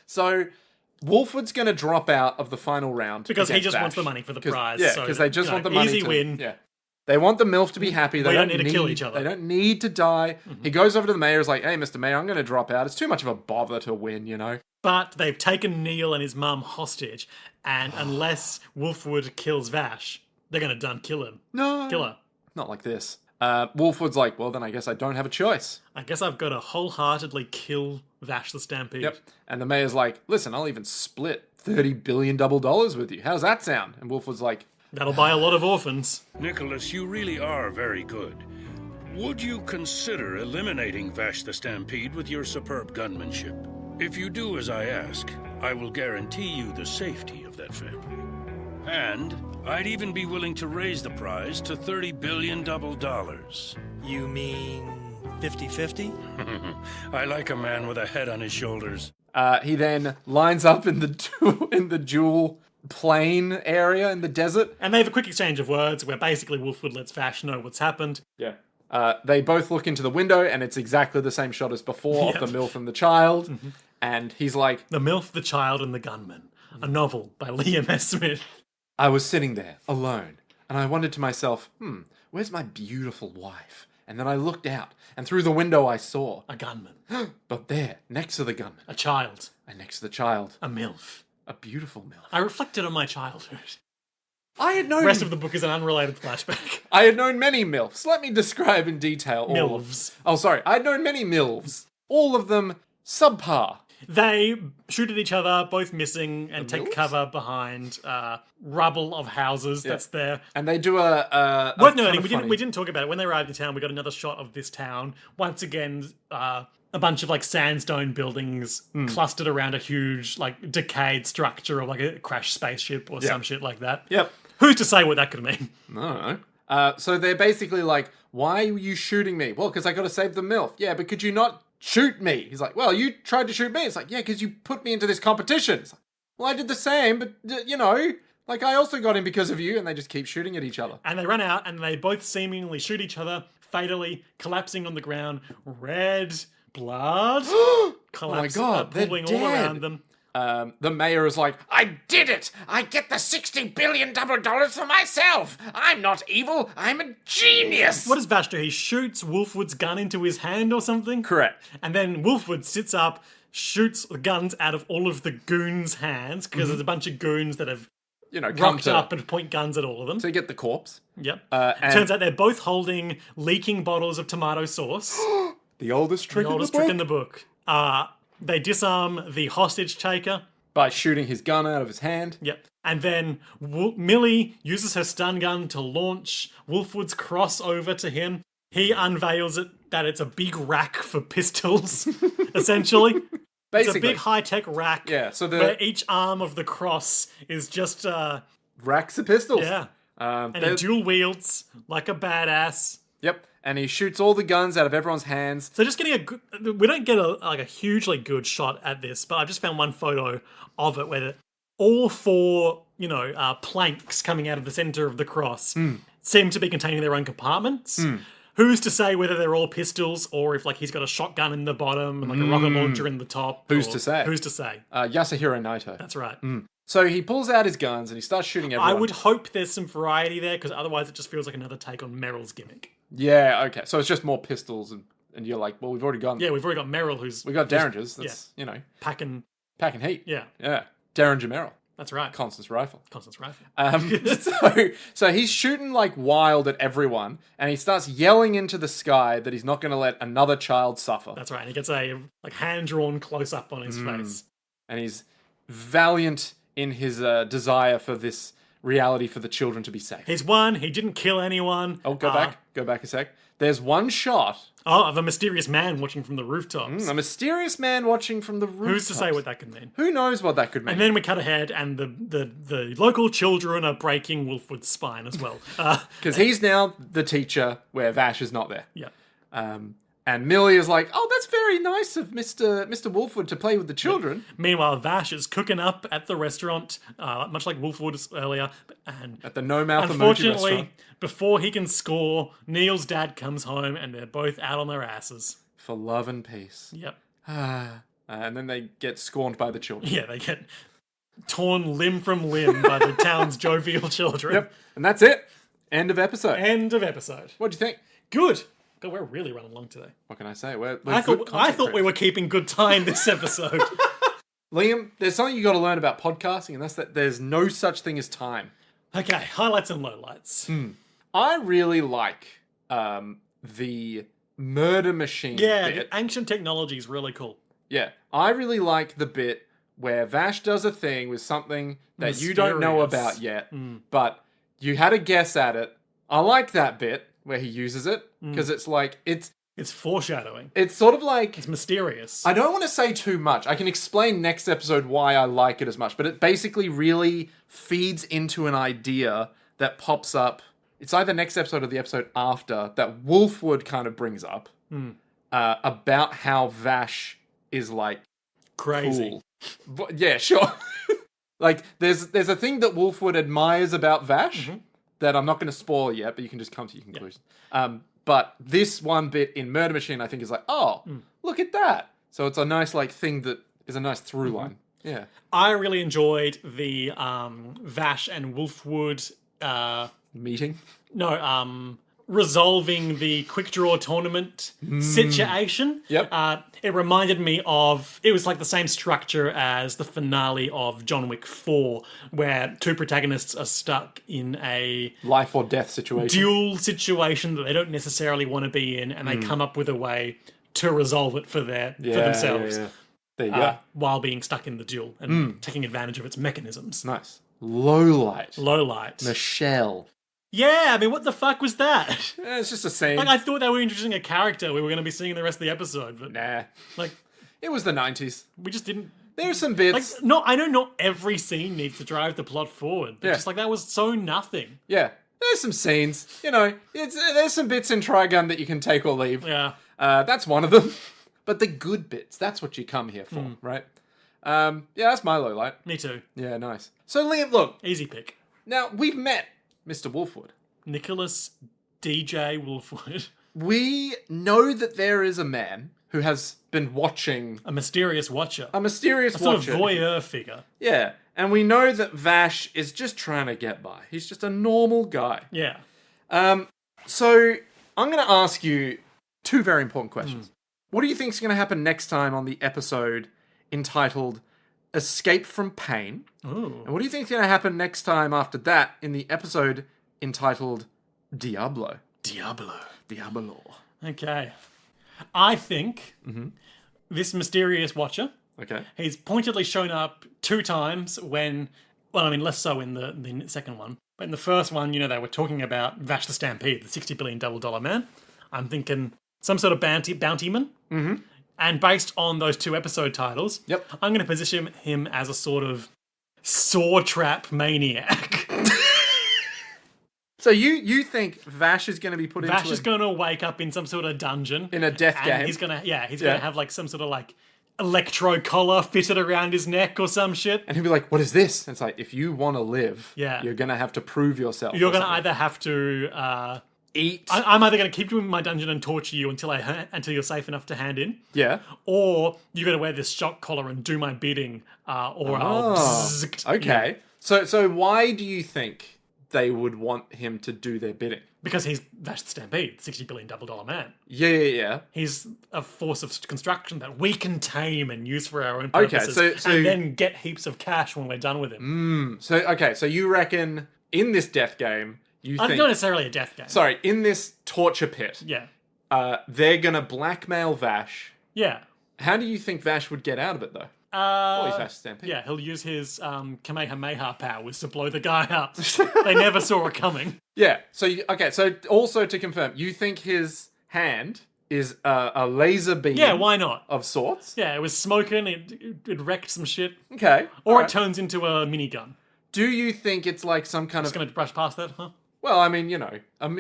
So Wolfwood's going to drop out of the final round. Because he against just Vash. wants the money for the 'Cause- prize. Yeah, so because that, they just want the money. Easy win. Yeah. They want the MILF to be happy. They don't need to kill each other. They don't need to die. He goes over to the mayor, is like, hey, Mr. Mayor, I'm going to drop out. It's too much of a bother to win, you know? But they've taken Neil and his mum hostage, and unless Wolfwood kills Vash, they're going to done kill him. No. Kill her. Not like this. Wolfwood's like, well, then I guess I don't have a choice. I guess I've got to wholeheartedly kill Vash the Stampede. Yep. And the mayor's like, listen, I'll even split $30 billion double dollars with you. How's that sound? And Wolfwood's like, That'll buy a lot of orphans. Nicholas, you really are very good. Would you consider eliminating Vash the Stampede with your superb gunmanship? If you do as I ask, I will guarantee you the safety of that family. And I'd even be willing to raise the prize to $30 billion double dollars. You mean 50-50? I like a man with a head on his shoulders. he then lines up in the duel plain area in the desert. And they have a quick exchange of words where basically Wolfwood lets Vash know what's happened. Yeah. They both look into the window, and it's exactly the same shot as before Yep. of the MILF and the child. And he's like, The MILF, the Child, and the Gunman. A novel by Liam S. Smith. I was sitting there, alone, and I wondered to myself, where's my beautiful wife? And then I looked out, and through the window I saw, A gunman. but there, next to the gunman, A child. and next to the child, A MILF. a beautiful MILF. I reflected on my childhood. I had known... The rest of the book is an unrelated flashback. I had known many MILFs. Let me describe in detail all of... MILFs. Oh, sorry. I had known many MILFs. All of them subpar. They shoot at each other, both missing, and take MILFs? cover behind rubble of houses that's there. And they do a Worth kind noting, of we funny- didn't talk about it. When they arrived in town, we got another shot of this town. Once again, a bunch of like sandstone buildings clustered around a huge, like decayed structure of like a crashed spaceship or some shit like that. Yep. Who's to say what that could mean? I don't know. So they're basically like, why are you shooting me? Well, because I got to save the MILF. Yeah, but could you not shoot me? He's like, well, you tried to shoot me. It's like, yeah, because you put me into this competition. It's like, well, I did the same, but, you know, like I also got in because of you, and they just keep shooting at each other. And they run out, and they both seemingly shoot each other, fatally, collapsing on the ground. Red blood collapsing, God, they're pooling all dead. around them. The mayor is like, I did it! I get the $60 billion for myself! I'm not evil, I'm a genius! What does Vash do? He shoots Wolfwood's gun into his hand or something? Correct. And then Wolfwood sits up, shoots the guns out of all of the goons' hands, because there's a bunch of goons that have You know, come rocked to... up and point guns at all of them. So you get the corpse. Yep. and- Turns out they're both holding leaking bottles of tomato sauce. The oldest trick The oldest trick in the book. They disarm the hostage taker. By shooting his gun out of his hand. Yep. And then Millie uses her stun gun to launch Wolfwood's cross over to him. He unveils it that it's a big rack for pistols, essentially. It's a Basically. big high-tech rack Yeah, so the... where each arm of the cross is just, Racks of pistols. yeah. And they're- he dual wields like a badass. Yep. And he shoots all the guns out of everyone's hands. So just getting a good, we don't get a hugely good shot at this, but I just found one photo of it where all four, planks coming out of the center of the cross seem to be containing their own compartments. Who's to say whether they're all pistols or if like he's got a shotgun in the bottom and like a rocket launcher in the top? Who's to say? Who's to say? Yasuhiro Naito. That's right. So he pulls out his guns and he starts shooting everyone. I would hope there's some variety there because otherwise it just feels like another take on Meryl's gimmick. Yeah, okay. So it's just more pistols and you're like, well, we've already gone. Yeah, we've already got Meryl who's We got Derringers. That's, packing. packing heat. Yeah, Yeah. Derringer Merrill. that's right. Constance Rifle. Constance Rifle. So he's shooting like wild at everyone, and he starts yelling into the sky that he's not going to let another child suffer. That's right. And he gets a like hand drawn close up on his face. And he's valiant in his desire for this reality for the children to be safe. He's won. He didn't kill anyone. Oh, go back a sec. There's one shot. Of a mysterious man watching from the rooftops. A mysterious man watching from the roof. Who's to say what that could mean? Who knows what that could mean? And then we cut ahead, and the local children are breaking Wolfwood's spine as well. Because he's now the teacher where Vash is not there. Yeah. And Millie is like, oh, that's very nice of Mr. Wolfwood to play with the children. Meanwhile, Vash is cooking up at the restaurant, much like Wolfwood earlier. And At the No Mouth Emoji unfortunately, restaurant. before he can score, Neil's dad comes home, and they're both out on their asses. For love and peace. Yep. And then they get scorned by the children. Yeah, they get torn limb from limb by the town's jovial children. Yep. And that's it. End of episode. End of episode. What do you think? Good. God, we're really running long today. What can I say? We're I good thought content we were keeping good time this episode. Liam, there's something you got to learn about podcasting, and that's that there's no such thing as time. Okay, highlights and lowlights. I really like the murder machine Yeah, bit. the ancient technology is really cool. Yeah, I really like the bit where Vash does a thing with something that you don't know Mysterious. about yet, but you had a guess at it. I like that bit where he uses it because it's like it's foreshadowing. It's sort of like It's mysterious. I don't want to say too much. I can explain next episode why I like it as much, but it basically really feeds into an idea that pops up. It's either next episode or the episode after that Wolfwood kind of brings up about how Vash is like Crazy. cool. Yeah, sure. Like, there's a thing that Wolfwood admires about Vash that I'm not going to spoil yet, but you can just come to your conclusion. But this one bit in Murder Machine, I think, is like, oh, look at that. So it's a nice, like, thing that is a nice through line. Yeah. I really enjoyed the Vash and Wolfwood Meeting? No, resolving the quick draw tournament situation. Yep. It reminded me of, it was like the same structure as the finale of John Wick 4, where two protagonists are stuck in a Life or death situation. duel situation that they don't necessarily want to be in, and they come up with a way to resolve it for themselves. Yeah. There you go. While being stuck in the duel and taking advantage of its mechanisms. Nice. Low light. Michelle. Yeah, I mean, what the fuck was that? It's just a scene. Like, I thought they were introducing a character we were going to be seeing the rest of the episode, but Nah. like, It was the 90s. we just didn't. There are some Like, bits. I know not every scene needs to drive the plot forward, but Yeah. just like that was so nothing. Yeah. There's some scenes. You know, there's some bits in Trigun that you can take or leave. Yeah. That's one of them. But the good bits, that's what you come here for, right? Yeah, that's my low light. Me too. Yeah, nice. So, Liam, look. Easy pick. Now, we've met Mr. Wolfwood. Nicholas DJ Wolfwood. We know that there is a man who has been watching... A mysterious watcher. A mysterious A sort watcher. of voyeur figure. Yeah. And we know that Vash is just trying to get by. He's just a normal guy. Yeah. So, I'm going to ask you two very important questions. What do you think is going to happen next time on the episode entitled Escape from Pain? Ooh. And what do you think is going to happen next time after that in the episode entitled Diablo? Diablo. Okay. I think this mysterious watcher, Okay. he's pointedly shown up 2 times when, well, I mean, less so in the second one. But in the first one, you know, they were talking about Vash the Stampede, the $60 billion double-dollar man. I'm thinking some sort of bountyman. Mm-hmm. And based on those 2 episode titles, I'm going to position him as a sort of saw trap maniac. So you think Vash is going to be put Vash into is going to wake up in some sort of dungeon. in a death And game? he's going to have like some sort of like electro collar fitted around his neck or some shit. And he'll be like, what is this? And it's like, if you want to live, Yeah. you're going to have to prove yourself. You're or going to something. either have to... eat. I'm either going to keep you in my dungeon and torture you until you're safe enough to hand in, Yeah. or you're going to wear this shock collar and do my bidding, or I'll... bzzzt, Okay. you know, So why do you think they would want him to do their bidding? because he's Vash the Stampede, $60 billion double-dollar man. Yeah. He's a force of construction that we can tame and use for our own Okay, purposes, so- and then get heaps of cash when we're done with him. So you reckon in this death game, you think... Not necessarily a death game. Sorry, in this torture pit, Yeah. they're going to blackmail Vash. Yeah. How do you think Vash would get out of it, though? He's Vash Stampede. Yeah, he'll use his Kamehameha powers to blow the guy up. They never saw it coming. Yeah. So also to confirm, you think his hand is a laser beam? Yeah, why not? Of sorts. Yeah, it was smoking, it wrecked some shit. Okay. Or alright. it turns into a minigun. Do you think it's like some kind Just of? gonna brush past that, huh? Well, I mean,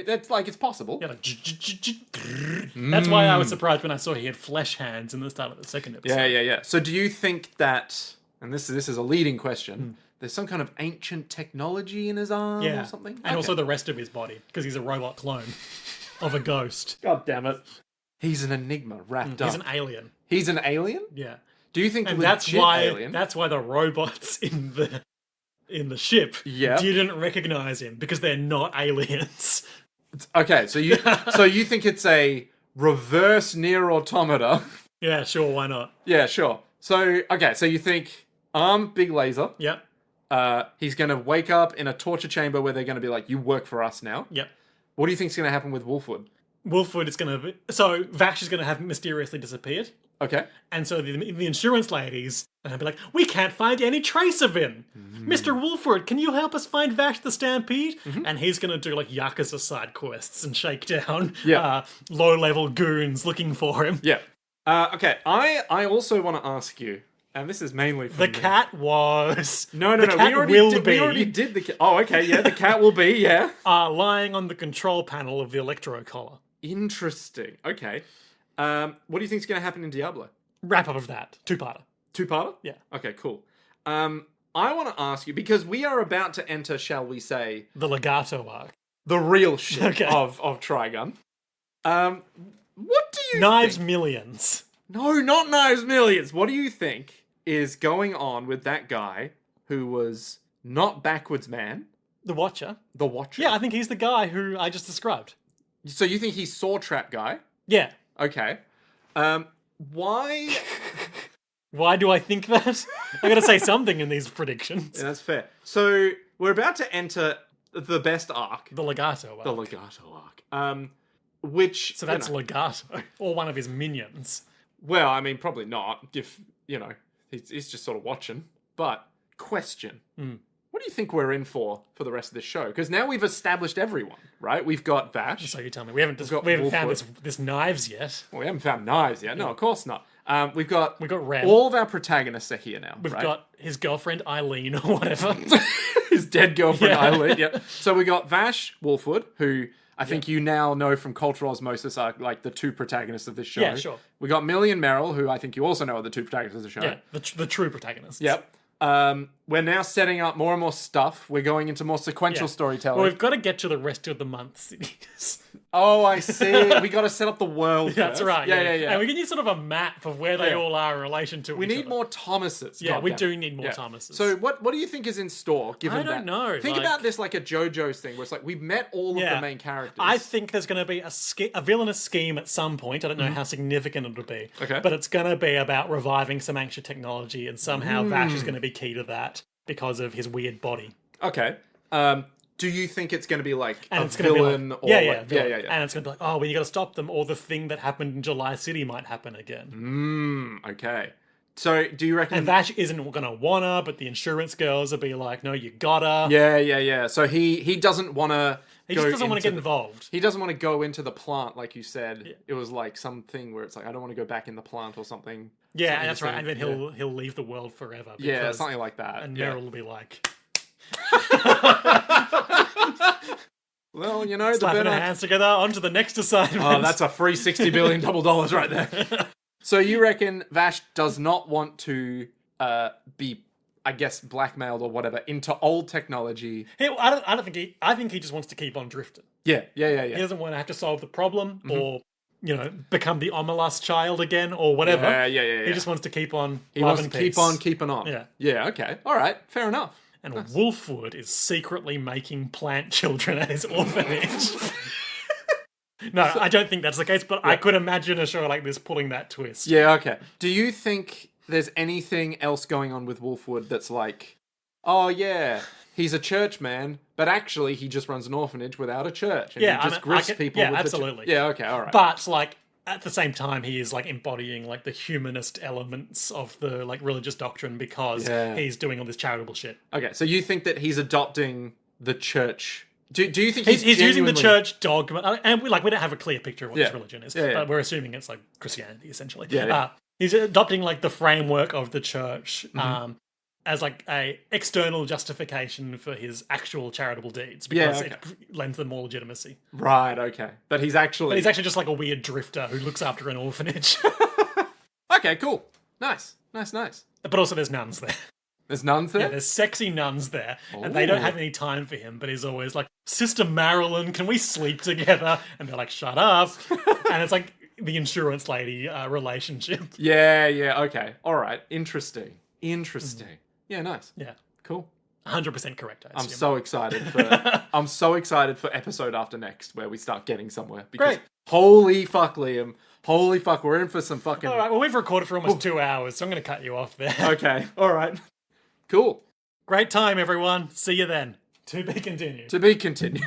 that's like it's possible. Yeah, like, That's why I was surprised when I saw he had flesh hands in the start of the second episode. Yeah. So do you think that? And this is a leading question. There's some kind of ancient technology in his arm or something, And also the rest of his body, because he's a robot clone of a ghost. God damn it. He's an enigma wrapped up. He's an alien. He's an alien? Yeah. Do you think And legit alien? that's why the robots in the ship didn't recognize him, because they're not aliens. Okay, so you think it's a reverse near automata? Yeah, sure, why not? Yeah, sure. So you think arm, big laser. Yep. He's going to wake up in a torture chamber where they're going to be like, you work for us now. Yep. What do you think's going to happen with Wolfwood? Wolfwood is going to... So, Vash is going to have mysteriously disappeared. Okay. And so the insurance ladies are going to be like, we can't find any trace of him. Mr. Wolfwood, can you help us find Vash the Stampede? And he's going to do like Yakuza side quests and shake down low-level goons looking for him. Yeah. Okay, I also want to ask you, and this is mainly from The cat was... No, the cat we already did the cat. Oh, okay, yeah, the cat will be, yeah. Lying on the control panel of the electro collar. Interesting. Okay. What do you think is going to happen in Diablo? Wrap up of that. Two-parter. Two-parter? Yeah. Okay, cool. I want to ask you, because we are about to enter, shall we say, The Legato arc. the real shit Okay. of Trigun. What do you Knives think? Millions. No, not Knives Millions. What do you think is going on with that guy who was not Backwards Man, The Watcher. the Watcher? Yeah, I think he's the guy who I just described. So you think he's Saw Trap guy? Yeah. Okay. Why? Why do I think that? I gotta say something in these predictions. Yeah, that's fair. So we're about to enter the best arc, The Legato arc. the Legato arc. Which So that's you know, Legato. Or one of his minions. well, I mean, probably not. If you know, he's just sort of watching. But question: What do you think we're in for the rest of this show? Because now we've established everyone, right? We've got Vash. So you tell me. We haven't got found Wolfwood. this knives yet. Well, we haven't found Knives yet. No, of course not. We've got Rem. all of our protagonists are here now. We've right? got his girlfriend Eileen or whatever. his dead girlfriend Yeah. Eileen. Yeah. So we got Vash Wolfwood, who I think you now know from cultural osmosis are like the two protagonists of this show. Yeah, sure. We got Millie and Meryl, who I think you also know are the two protagonists of the show. Yeah, the true protagonists. Yep. We're now setting up more and more stuff. We're going into more sequential Yeah. storytelling. Well, we've got to get to the rest of the month cities. Oh, I see. We got to set up the world That's first. right. Yeah. And we can use sort of a map of where they Yeah. all are in relation to We each need other. more Thomases. Yeah, we goddamn. do need more Thomases. So what do you think is in store? Given I don't that? know, Think like- about this like a JoJo's thing, where it's like we've met all of the main characters. I think there's going to be a villainous scheme at some point. I don't know how significant it'll be. Okay. But it's going to be about reviving some ancient technology, and somehow Vash is going to be key to that because of his weird body. Okay. Do you think it's going to be like And a it's going to be villain? like, or yeah. yeah. And it's going to be like, oh, well, you got to stop them, or the thing that happened in July City might happen again. Okay. So do you reckon? And Vash isn't going to wanna, but the insurance girls will be like, no, you gotta. Yeah. So he doesn't want to. He just doesn't want to get involved. He doesn't want to go into the plant, like you said. It was like something where it's like I don't want to go back in the plant or something. Yeah, Something that's you right. said. And then he'll leave the world forever. Yeah, because- something like that. And yeah. Meryl will be like, Well, you know, the slapping better. her hands together, on to the next assignment. Oh, that's a free $60 billion dollars right there. So you reckon Vash does not want to be, I guess, blackmailed or whatever into old technology? I don't think I think he just wants to keep on drifting. Yeah. He doesn't want to have to solve the problem or, become the Omelas child again or whatever. Yeah. He just wants to keep on He love wants and to peace. keep on keeping on. Yeah. Yeah, okay. All right, fair enough. And Wolfwood is secretly making plant children at his orphanage. No, I don't think that's the case, but I could imagine a show like this pulling that twist. Yeah, okay. Do you think there's anything else going on with Wolfwood that's like, oh yeah, he's a church man, but actually he just runs an orphanage without a church, and Yeah, he just grifts people. yeah, with absolutely. Yeah, okay, all right. But like at the same time, he is like embodying like the humanist elements of the like religious doctrine because he's doing all this charitable shit. Okay, so you think that he's adopting the church? Do you think He's using the genuinely- church dogma, and we don't have a clear picture of what Yeah. this religion is, Yeah. but we're assuming it's like Christianity essentially. Yeah. He's adopting like the framework of the church Mm-hmm. as like a external justification for his actual charitable deeds because it lends them more legitimacy. Right, okay. But he's actually... But he's actually just like a weird drifter who looks after an orphanage. Okay, cool. Nice. But also there's nuns there. There's nuns there? Yeah, there's sexy nuns there, and they don't Ooh. have any time for him, but he's always like, Sister Marilyn, can we sleep together? And they're like, shut up. And it's like the insurance lady relationship. Yeah, okay. All right, interesting. Yeah, nice. Yeah. Cool. 100% correct, I I'm assume. so excited for episode after next where we start getting somewhere. Because Great. holy fuck, Liam. Holy fuck, we're in for some fucking... All right, well, we've recorded for almost 2 hours, so I'm going to cut you off there. Okay, all right. Cool. Great time, everyone. See you then. To be continued. To be continued.